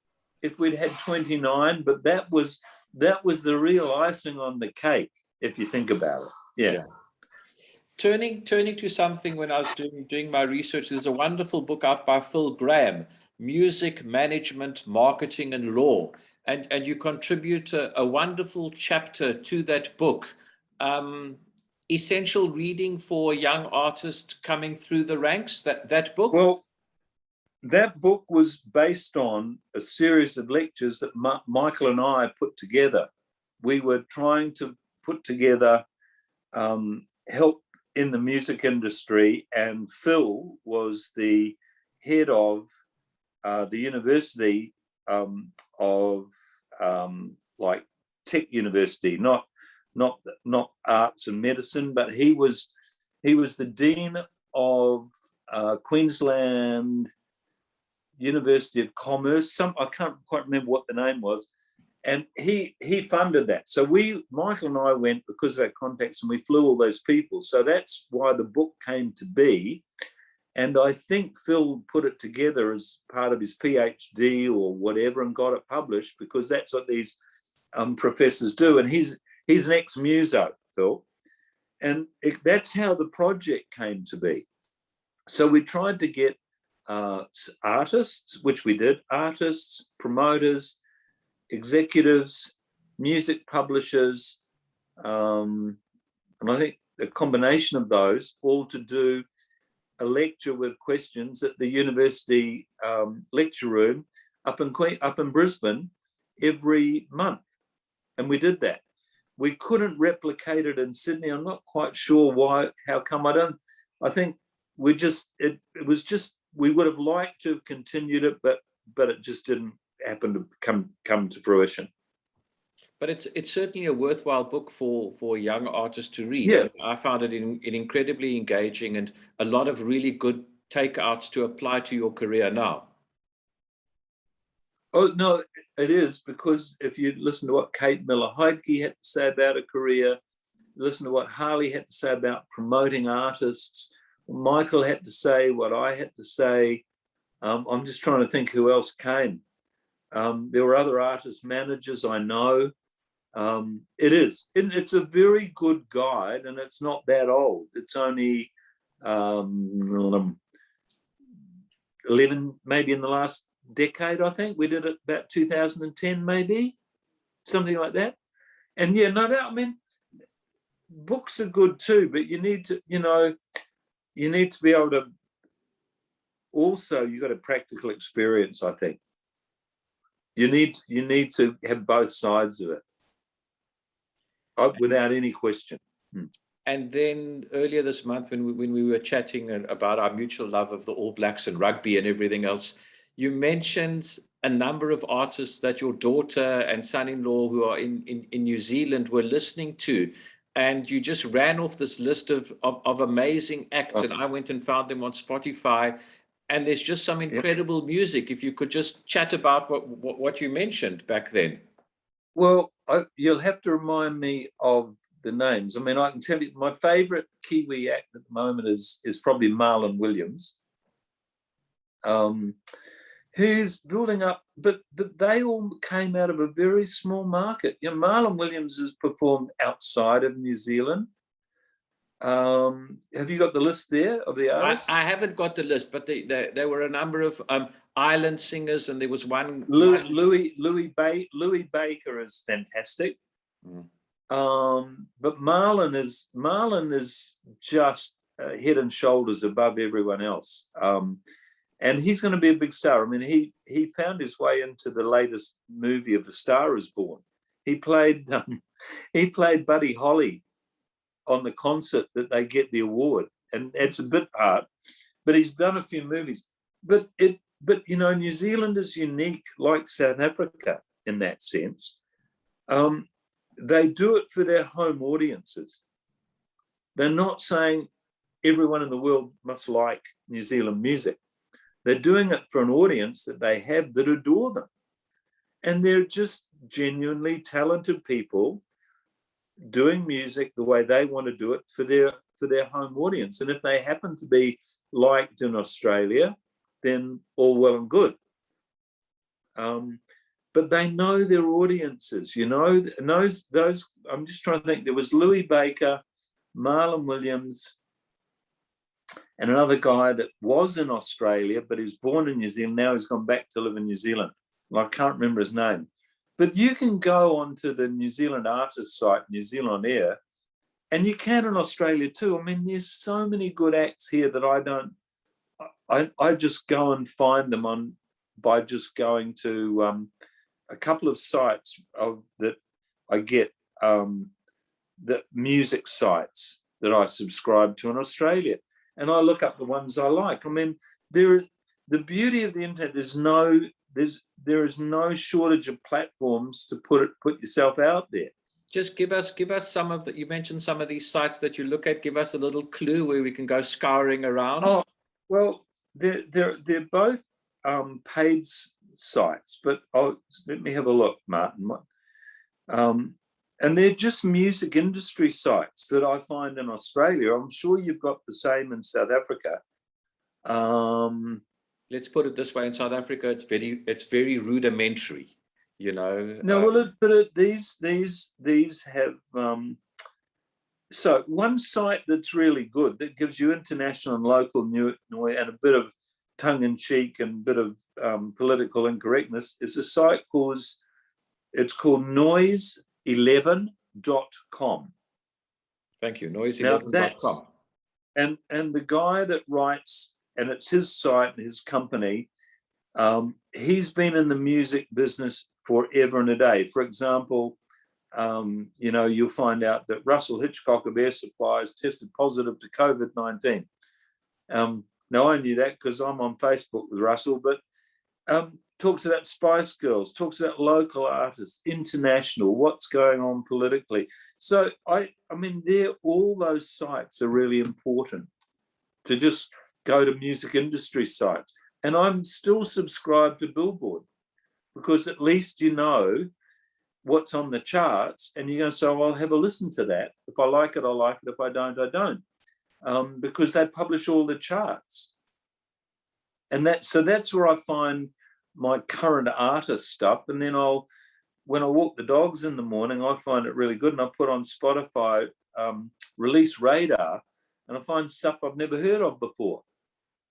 if we'd had 29, but that was the real icing on the cake, if you think about it. Yeah. Turning to something, when I was doing my research, there's a wonderful book out by Phil Graham, Music, Management, Marketing and Law. And you contribute a wonderful chapter to that book. Essential reading for young artists coming through the ranks, that book? Well, that book was based on a series of lectures that Michael and I put together. We were trying to put together, help in the music industry, and Phil was the head of the university of like Tech University, not arts and medicine, but he was the dean of Queensland University of Commerce. I can't quite remember what the name was, and he funded that. So Michael and I went because of our contacts, and we flew all those people. So that's why the book came to be. And I think Phil put it together as part of his PhD or whatever, and got it published, because that's what these professors do. And he's an ex-muso, Phil, and that's how the project came to be. So we tried to get artists, which we did, artists, promoters, executives, music publishers, and I think the combination of those all to do a lecture with questions at the university lecture room up in Brisbane every month. And we did that. We couldn't replicate it in Sydney. I'm not quite sure why, how come. I think we would have liked to have continued it, but it just didn't happen to come to fruition. But it's certainly a worthwhile book for young artists to read. Yeah. I found it incredibly engaging, and a lot of really good takeouts to apply to your career now. Oh, no, it is, because if you listen to what Kate Miller-Heidke had to say about her career, listen to what Harley had to say about promoting artists, Michael had to say, what I had to say. I'm just trying to think who else came. There were other artist managers I know. It's a very good guide, and it's not that old. It's only 11, maybe in the last decade, I think. We did it about 2010, maybe, something like that. And yeah, no doubt, I mean, books are good too, but you need to be able to also, you've got a practical experience, I think. You need to have both sides of it, without any question. And then earlier this month, when we were chatting about our mutual love of the All Blacks and rugby and everything else, you mentioned a number of artists that your daughter and son-in-law who are in New Zealand were listening to. And you just ran off this list of amazing acts, and I went and found them on Spotify. And there's just some incredible music. If you could just chat about what you mentioned back then. Well, you'll have to remind me of the names. I mean, I can tell you my favourite Kiwi act at the moment is probably Marlon Williams, who's building up, but they all came out of a very small market. You know, Marlon Williams has performed outside of New Zealand. Have you got the list there of the artists? I haven't got the list, but there were a number of island singers, and there was one. Louis Baker is fantastic. But Marlon is just head and shoulders above everyone else. And he's going to be a big star. I mean, he found his way into the latest movie of A Star Is Born. He played Buddy Holly on the concert that they get the award, and it's a bit part, but he's done a few movies. But you know, New Zealand is unique, like South Africa in that sense. They do it for their home audiences. They're not saying everyone in the world must like New Zealand music. They're doing it for an audience that they have that adore them. And they're just genuinely talented people doing music the way they want to do it for their home audience. And if they happen to be liked in Australia, then all well and good. But they know their audiences, you know, and those, I'm just trying to think, there was Louis Baker, Marlon Williams, and another guy that was in Australia, but he was born in New Zealand. Now he's gone back to live in New Zealand. I can't remember his name. But you can go onto the New Zealand artist site, New Zealand On Air, and you can in Australia too. I mean, there's so many good acts here that I just go and find them by just going to a couple of sites that I get, the music sites. that I subscribe to in Australia, and I look up the ones I like. I mean, the beauty of the internet, there is no shortage of platforms to put yourself out there. Just give us some of the, you mentioned some of these sites that you look at. Give us a little clue where we can go scouring around. Oh, well, they're both paid sites, but let me have a look, Martin. And they're just music industry sites that I find in Australia. I'm sure you've got the same in South Africa. Let's put it this way: in South Africa, it's very rudimentary. You know. No, these have. So one site that's really good, that gives you international and local news and a bit of tongue-in-cheek and a bit of political incorrectness, is a site called noise11.com. Thank you, noise11.com. And the guy that writes, and it's his site, his company, he's been in the music business forever and a day. For example, you'll find out that Russell Hitchcock of Air Supplies tested positive to COVID-19. Now, I knew that because I'm on Facebook with Russell, but talks about Spice Girls, talks about local artists, international, what's going on politically. So, I mean, all those sites are really important to just go to music industry sites. And I'm still subscribed to Billboard because at least you know what's on the charts, and you're going to say, well, I'll have a listen to that. If I like it, I like it. If I don't, I don't. Because they publish all the charts. And that's where I find my current artist stuff. And then when I walk the dogs in the morning, I find it really good. And I put on Spotify Release Radar, and I find stuff I've never heard of before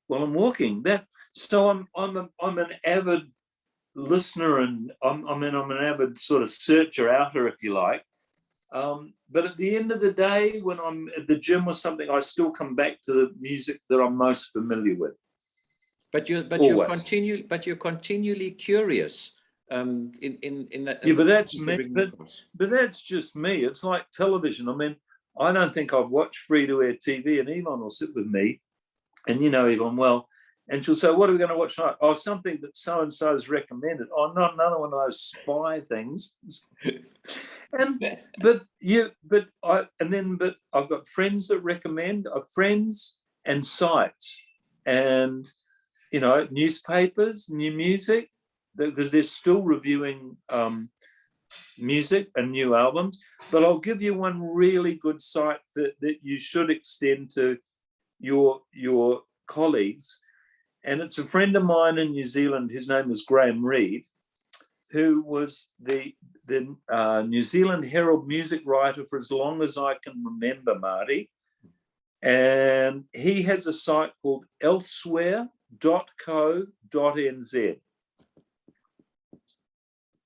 while I'm walking. So I'm an avid listener, and I'm an avid sort of searcher outer, if you like. But at the end of the day, when I'm at the gym or something, I still come back to the music that I'm most familiar with. But you're continually curious. In that. Yeah, but that's me. But that's just me. It's like television. I mean, I don't think I've watched free-to-air TV, and Yvonne will sit with me, and Yvonne well. And she'll say, what are we going to watch tonight? Oh, something that so-and-so has recommended. Oh, not another one of those spy things. But I've got friends that recommend, friends and sites, and, newspapers, new music, because they're still reviewing music and new albums. But I'll give you one really good site that you should extend to your colleagues. And it's a friend of mine in New Zealand. His name is Graham Reid, who was the New Zealand Herald music writer for as long as I can remember, Marty. And he has a site called elsewhere.co.nz.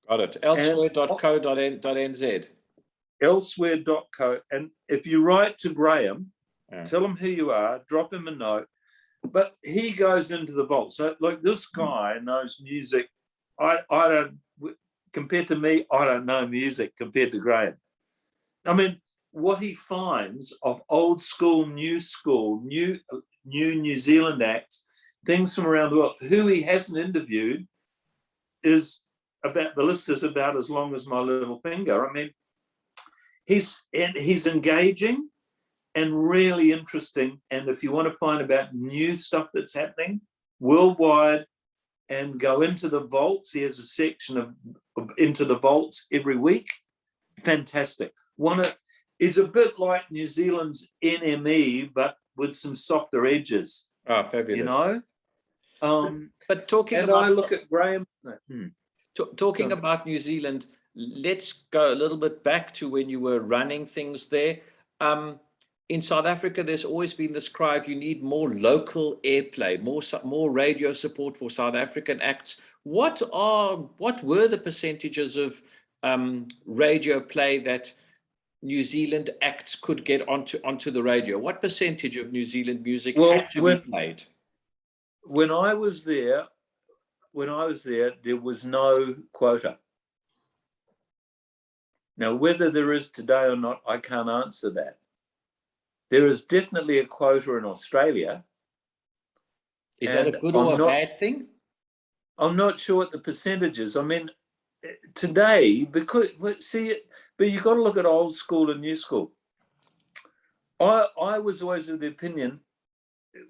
Got it. Elsewhere.co.nz. Elsewhere.co. And if you write to Graham, tell him who you are, drop him a note. But he goes into the vault. So, like, this guy knows music. I don't, compared to me, I don't know music compared to Graham. I mean, what he finds of old school, new New Zealand acts, things from around the world, who he hasn't interviewed, is about, the list is about as long as my little finger. I mean, he's engaging and really interesting. And if you want to find about new stuff that's happening worldwide and go into the vaults, he has a section of into the vaults every week. Fantastic. It's a bit like New Zealand's NME, but with some softer edges. Oh, fabulous. But talking and about, I look at Graham. Talking about New Zealand, let's go a little bit back to when you were running things there. In South Africa, there's always been this cry of you need more local airplay, more radio support for South African acts. What were the percentages of radio play that New Zealand acts could get onto the radio? What percentage of New Zealand music had to be played? When I was there, there was no quota. Now, whether there is today or not, I can't answer that. There is definitely a quota in Australia. Is that a good or a bad thing? I'm not sure what the percentage is. I mean, today, because see, but you've got to look at old school and new school. I was always of the opinion,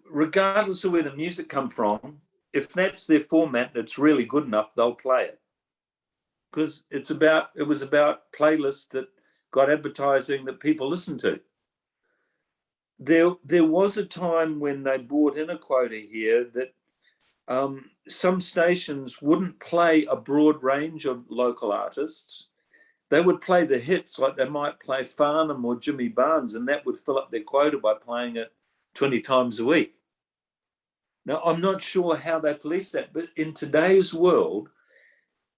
regardless of where the music come from, if that's their format, it's really good enough, they'll play it. Because it was about playlists that got advertising that people listen to. There was a time when they brought in a quota here that some stations wouldn't play a broad range of local artists. They would play the hits, like they might play Farnham or Jimmy Barnes, and that would fill up their quota by playing it 20 times a week. Now, I'm not sure how they police that, but in today's world,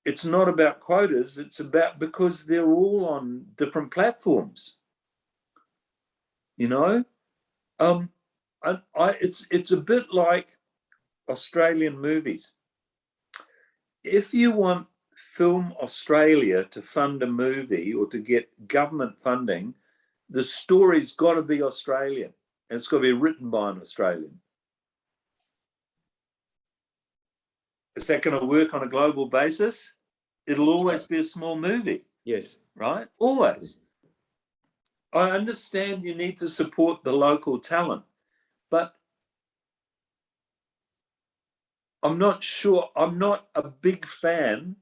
it's not about quotas, it's about, because they're all on different platforms. You know? It's a bit like Australian movies. If you want Film Australia to fund a movie or to get government funding, the story's got to be Australian, and it's got to be written by an Australian. Is that going to work on a global basis? It'll always be a small movie. Yes. Right? Always. I understand you need to support the local talent, but I'm not sure, I'm not a big fan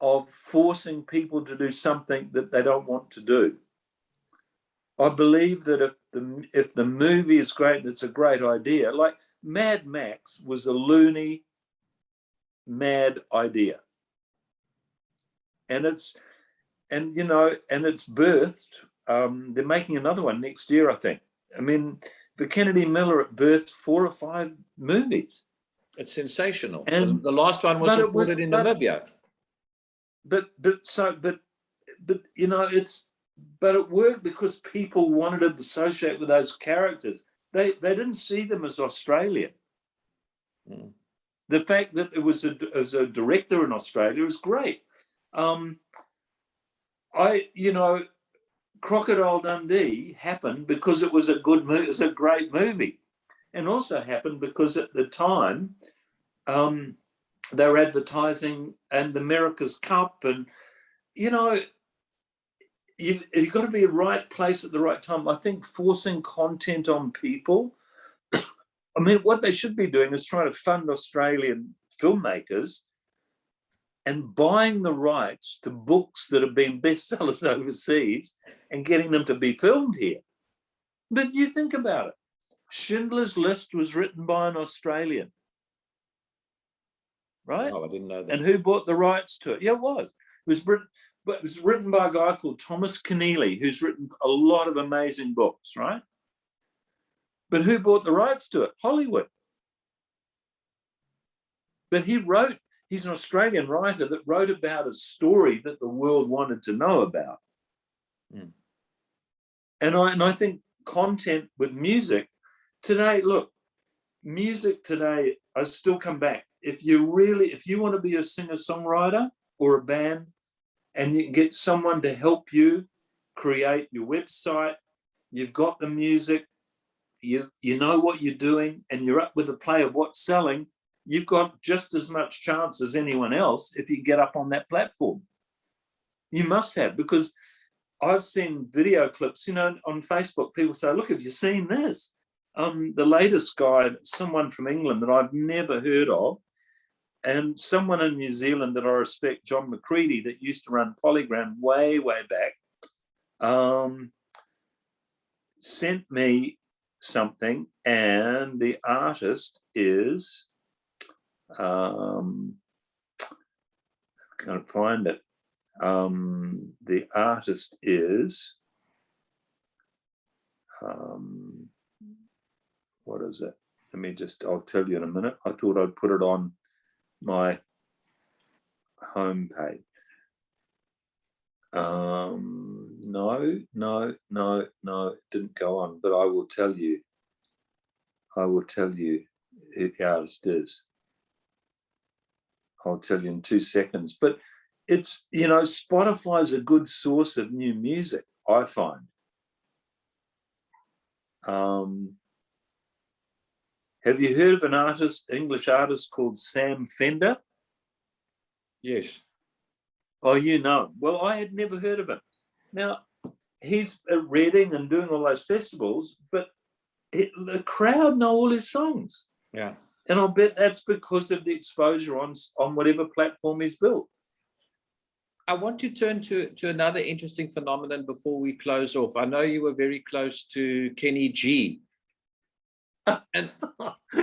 of forcing people to do something that they don't want to do. I believe that if the movie is great and it's a great idea, like Mad Max was a loony, mad idea. And it's birthed, they're making another one next year, I think. I mean, for Kennedy Miller, it birthed 4 or 5 movies. It's sensational. And the last one was recorded in Namibia. But you know, but it worked because people wanted to associate with those characters. They didn't see them as Australian. Mm. The fact that it was a director in Australia was great. Crocodile Dundee happened because it was a good movie. It was a great movie, and also happened because at the time they were advertising and the America's Cup, and you know, you've got to be at the right place at the right time. I think forcing content on people, I mean, what they should be doing is trying to fund Australian filmmakers and buying the rights to books that have been bestsellers overseas and getting them to be filmed here. But you think about it. Schindler's List was written by an Australian, right? Oh, I didn't know that. And who bought the rights to it? Yeah, it was. It was written by a guy called Thomas Keneally, who's written a lot of amazing books, right? But who bought the rights to it? Hollywood. But he's an Australian writer that wrote about a story that the world wanted to know about. Mm. And I think content with music today, look, music today, I still come back. If you want to be a singer-songwriter or a band, and you can get someone to help you create your website, you've got the music, you know what you're doing, and you're up with the play of what's selling, you've got just as much chance as anyone else if you get up on that platform. You must have, because I've seen video clips, you know, on Facebook, people say, look, have you seen this? The latest guy, someone from England that I've never heard of, and someone in New Zealand that I respect, John McCready, that used to run Polygram way, way back, sent me something, and the artist is, I'm going to find it. The artist is, what is it? I'll tell you in a minute. I thought I'd put it on my homepage. No, it didn't go on, but I will tell you who the artist is. I'll tell you in 2 seconds. But it's, you know, Spotify is a good source of new music, I find. Have you heard of an artist, English artist called Sam Fender? Yes. Oh, you know. Well, I had never heard of him. Now, he's at Reading and doing all those festivals, but the crowd know all his songs. Yeah. And I'll bet that's because of the exposure on whatever platform he's built. I want to turn to another interesting phenomenon before we close off. I know you were very close to Kenny G. And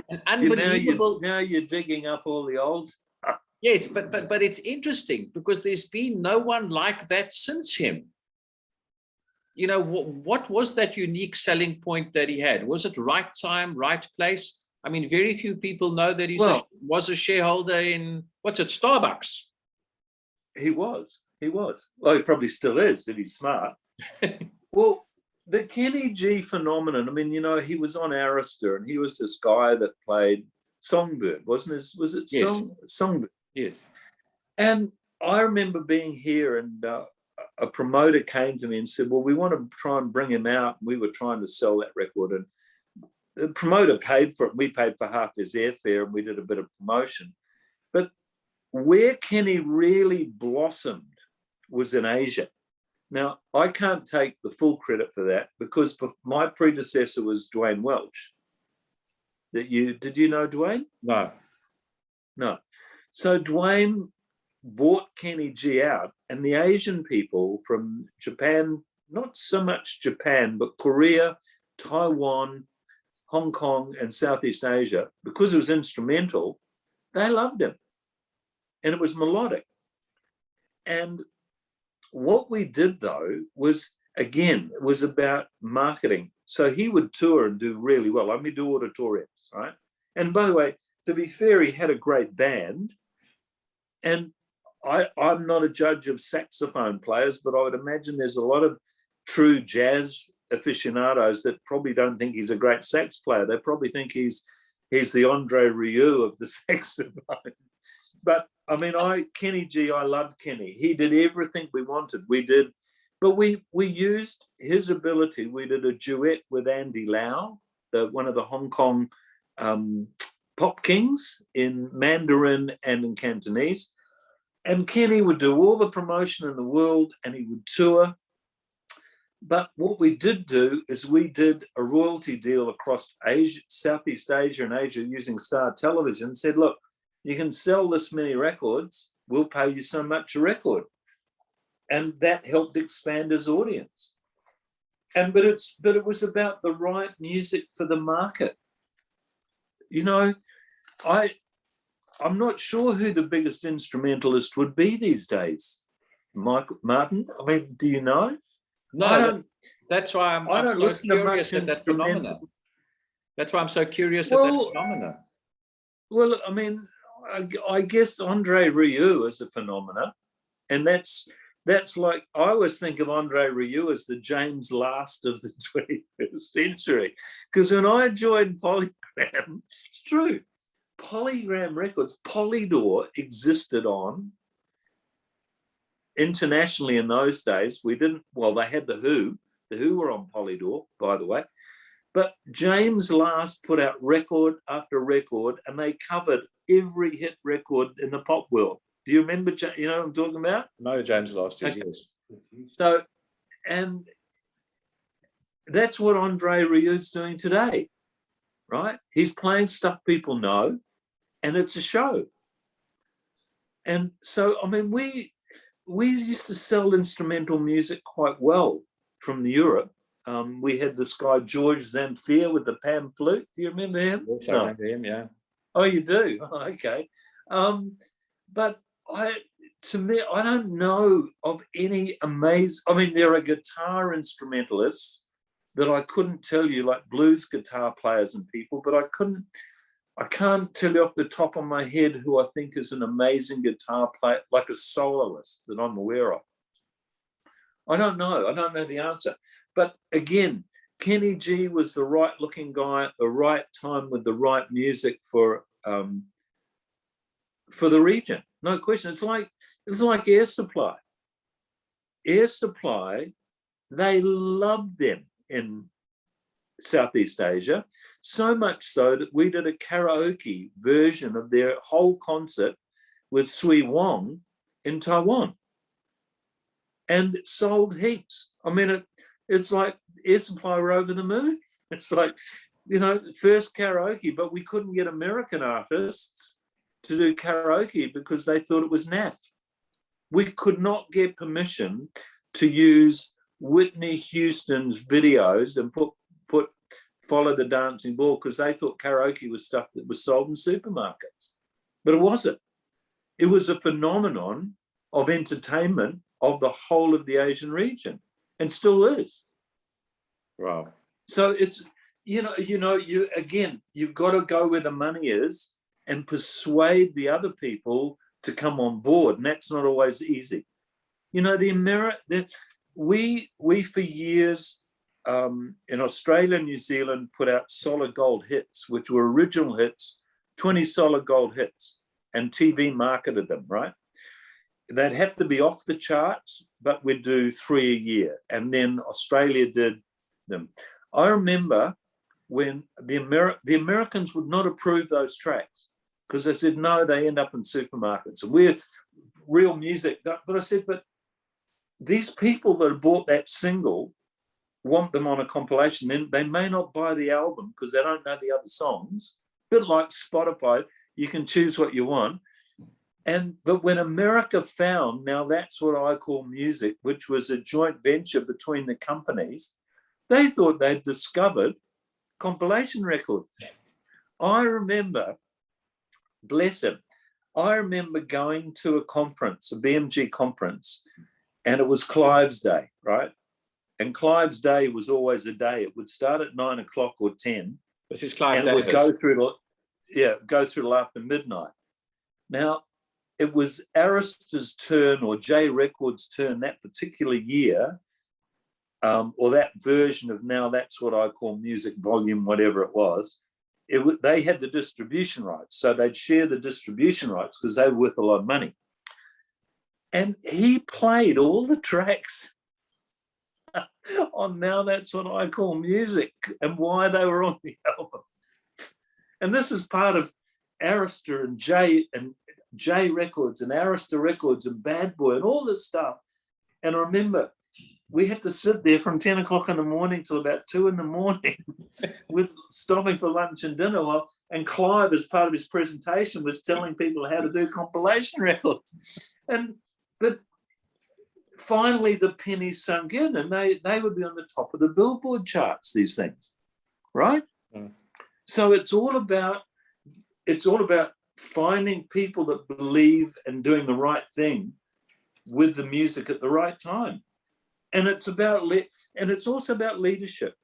an unbelievable. Now you're digging up all the olds. Yes, but it's interesting because there's been no one like that since him. You know, what was that unique selling point that he had? Was it right time, right place? I mean, very few people know that he was a shareholder in, Starbucks. He was. Well, he probably still is if he's smart. Well, the Kenny G phenomenon, I mean, you know, he was on Arista and he was this guy that played Songbird, wasn't it? Was it Yes. Songbird? Yes. And I remember being here and a promoter came to me and said, well, we want to try and bring him out. We were trying to sell that record and the promoter paid for it. We paid for half his airfare and we did a bit of promotion. But where Kenny really blossomed was in Asia. Now, I can't take the full credit for that because my predecessor was Dwayne Welch. Did you know Dwayne? No. So Dwayne bought Kenny G out and the Asian people from Japan, not so much Japan, but Korea, Taiwan, Hong Kong and Southeast Asia, because it was instrumental, they loved him. And it was melodic. And what we did, though, was, again, it was about marketing. So he would tour and do really well. I mean, do auditoriums, right? And by the way, to be fair, he had a great band. And I'm not a judge of saxophone players, but I would imagine there's a lot of true jazz aficionados that probably don't think he's a great sax player. They probably think he's the Andre Rieu of the saxophone. But I mean, Kenny G, I love Kenny. He did everything we wanted. But we used his ability. We did a duet with Andy Lau, one of the Hong Kong pop kings in Mandarin and in Cantonese. And Kenny would do all the promotion in the world and he would tour. But what we did do is we did a royalty deal across Asia, Southeast Asia and Asia using Star Television and said, look, you can sell this many records, we'll pay you so much a record. And that helped expand his audience. But it was about the right music for the market. You know, I'm not sure who the biggest instrumentalist would be these days. Martin, I mean, do you know? No, that's why I don't listen to much instrumental. That's why I'm so curious at that phenomena. Well, I mean, I guess Andre Rieu is a phenomena, and that's like I always think of Andre Rieu as the James Last of the 21st century. Because when I joined Polygram, it's true, Polygram Records, Polydor existed on. Internationally in those days, they had the Who were on Polydor, by the way, but James Last put out record after record and they covered every hit record in the pop world. Do you remember, you know what I'm talking about? No, James Last, yes. So, and that's what Andre Rieu's doing today, right? He's playing stuff people know and it's a show. And so, I mean, we used to sell instrumental music quite well from Europe. We had this guy, George Zamfir, with the pan flute. Do you remember him? Yes, I remember him, yeah. Oh, you do? Oh, okay. But to me, I don't know of any amazing... I mean, there are guitar instrumentalists that I couldn't tell you, like blues guitar players and people, but I can't tell you off the top of my head who I think is an amazing guitar player, like a soloist that I'm aware of. I don't know. I don't know the answer. But again, Kenny G was the right looking guy at the right time with the right music for the region. No question. It was like Air Supply. Air Supply, they loved them in Southeast Asia, so much so that we did a karaoke version of their whole concert with Sui Wong in Taiwan. And it sold heaps. I mean, it's like Air Supply were over the moon. It's like, you know, first karaoke, but we couldn't get American artists to do karaoke because they thought it was naff. We could not get permission to use Whitney Houston's videos and put Follow the Dancing Ball because they thought karaoke was stuff that was sold in supermarkets. But it wasn't. It was a phenomenon of entertainment of the whole of the Asian region, and still is. Wow. So it's, you've got to go where the money is and persuade the other people to come on board, and that's not always easy. You know, we for years in Australia and New Zealand put out solid gold hits, which were original hits, 20 solid gold hits, and TV marketed them, right? They'd have to be off the charts, but we'd do 3 a year. And then Australia did them. I remember when the Americans would not approve those tracks because they said, no, they end up in supermarkets. And we're real music. But I said, but these people that bought that single want them on a compilation. Then they may not buy the album because they don't know the other songs. A bit like Spotify, you can choose what you want. But when America found, now that's what I call music, which was a joint venture between the companies, they thought they'd discovered compilation records. I remember, bless him, I remember going to a conference, a BMG conference, and it was Clive's Day, right? And Clive's Day was always a day. It would start at 9 o'clock or 10. This is Clive and Davis. It would go through till after midnight. Now, it was Arist's turn or J Records' turn that particular year, or that version of Now That's What I Call Music volume, whatever it was. They had the distribution rights, so they'd share the distribution rights because they were worth a lot of money. And he played all the tracks on Now That's What I Call Music and why they were on the album. And this is part of Arista and J Records and Arista Records and Bad Boy and all this stuff. And I remember we had to sit there from 10 o'clock in the morning till about 2 in the morning with stopping for lunch and dinner. And Clive, as part of his presentation, was telling people how to do compilation records. But finally the pennies sunk in and they would be on the top of the Billboard charts, these things, right? Mm. So it's all about finding people that believe and doing the right thing with the music at the right time. And it's also about leadership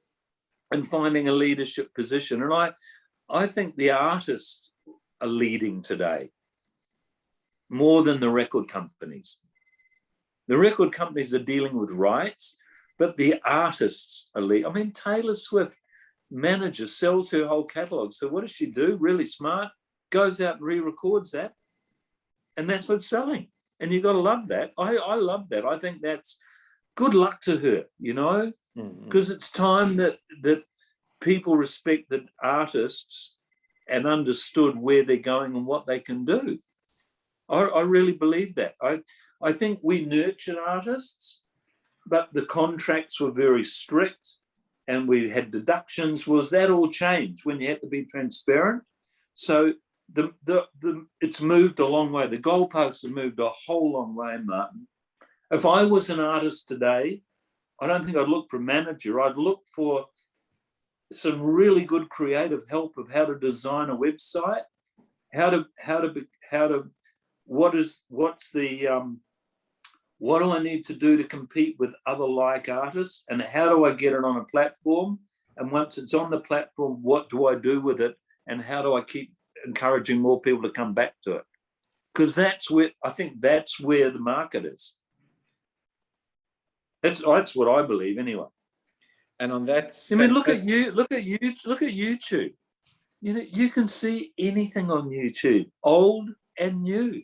and finding a leadership position. And I think the artists are leading today more than the record companies. The record companies are dealing with rights, but the artists are leading. I mean, Taylor Swift manager sells her whole catalogue. So what does she do? Really smart. Goes out and re-records that. And that's what's selling. And you've got to love that. I love that. I think that's good luck to her, you know, because it's time that people respected artists and understood where they're going and what they can do. I really believe that. I think we nurtured artists, but the contracts were very strict and we had deductions. Was that all changed when you had to be transparent? So it's moved a long way. The goalposts have moved a whole long way, Martin. If I was an artist today, I don't think I'd look for a manager. I'd look for some really good creative help of how to design a website, what do I need to do to compete with other like artists, and how do I get it on a platform? And once it's on the platform, what do I do with it, and how do I keep encouraging more people to come back to it? Because that's where the market is. That's what I believe anyway. And on that, I mean, look at YouTube. You know, you can see anything on YouTube, old and new.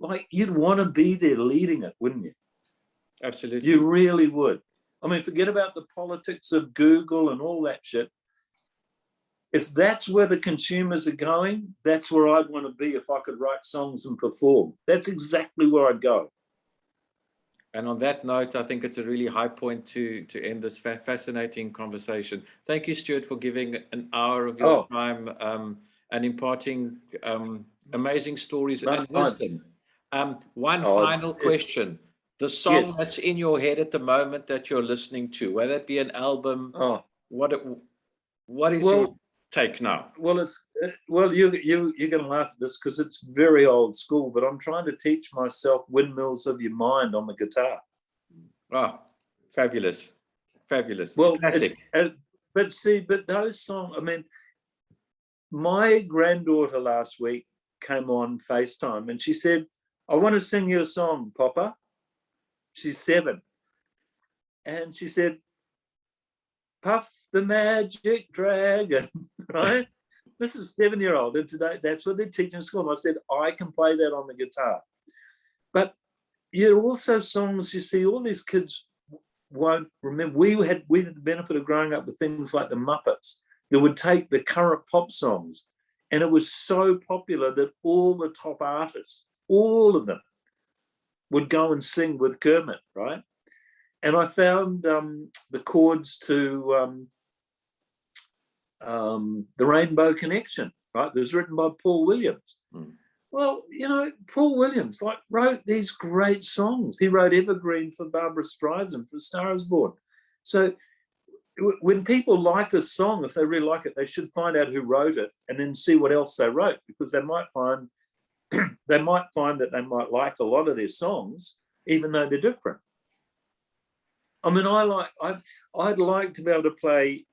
Like, you'd want to be there leading it, wouldn't you? Absolutely. You really would. I mean, forget about the politics of Google and all that shit. If that's where the consumers are going, that's where I'd want to be if I could write songs and perform. That's exactly where I'd go. And on that note, I think it's a really high point to end this fascinating conversation. Thank you, Stuart, for giving an hour of your time and imparting amazing stories and wisdom. One final question. The song that's in your head at the moment that you're listening to, whether it be an album, what is your take now? Well, you're going to laugh at this because it's very old school, but I'm trying to teach myself Windmills of Your Mind on the guitar. Oh, fabulous. Fabulous. Well, classic. But those songs, I mean, my granddaughter last week came on FaceTime and she said, I want to sing you a song, Papa. She's 7. And she said, Puff the Magic Dragon, right? This is a 7-year-old. And today, that's what they're teaching in school. And I said, I can play that on the guitar. But there are also songs, you see, all these kids won't remember. We had the benefit of growing up with things like the Muppets that would take the current pop songs. And it was so popular that all the top artists, all of them, would go and sing with Kermit, right? And I found the chords to the Rainbow Connection, right? It was written by Paul Williams. Mm. Well, you know, Paul Williams wrote these great songs. He wrote Evergreen for Barbra Streisand for Star Is Born. So when people like a song, if they really like it, they should find out who wrote it and then see what else they wrote, because they might find that they might like a lot of their songs, even though they're different. I mean, I'd like to be able to play.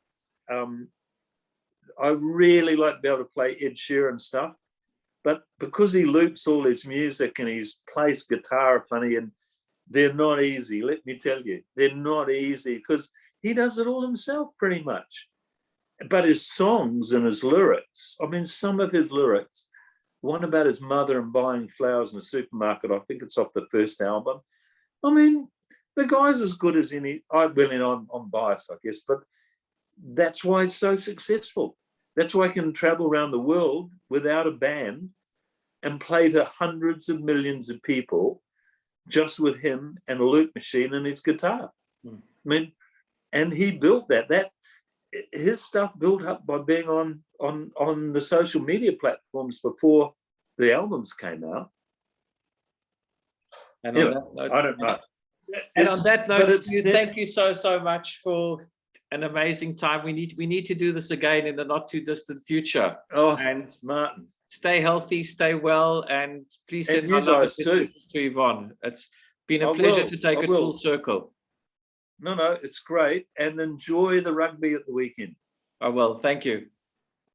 I really like to be able to play Ed Sheeran stuff, but because he loops all his music and he plays guitar funny, and they're not easy. Let me tell you, they're not easy because he does it all himself pretty much. But his songs and his lyrics, I mean, some of his lyrics, one about his mother and buying flowers in a supermarket, I think it's off the first album. I mean, the guy's as good as any. I'm biased, I guess, but that's why he's so successful. That's why he can travel around the world without a band and play to hundreds of millions of people just with him and a loop machine and his guitar. Mm. I mean, and he built that. His stuff built up by being on the social media platforms before the albums came out. And anyway, on that note, I don't know. And on that note, thank you so much for an amazing time. We need to do this again in the not too distant future. Oh, and Martin, stay healthy, stay well, and please send my love to Yvonne. It's been a pleasure to take it full circle. No, it's great, and enjoy the rugby at the weekend. I will. Thank you.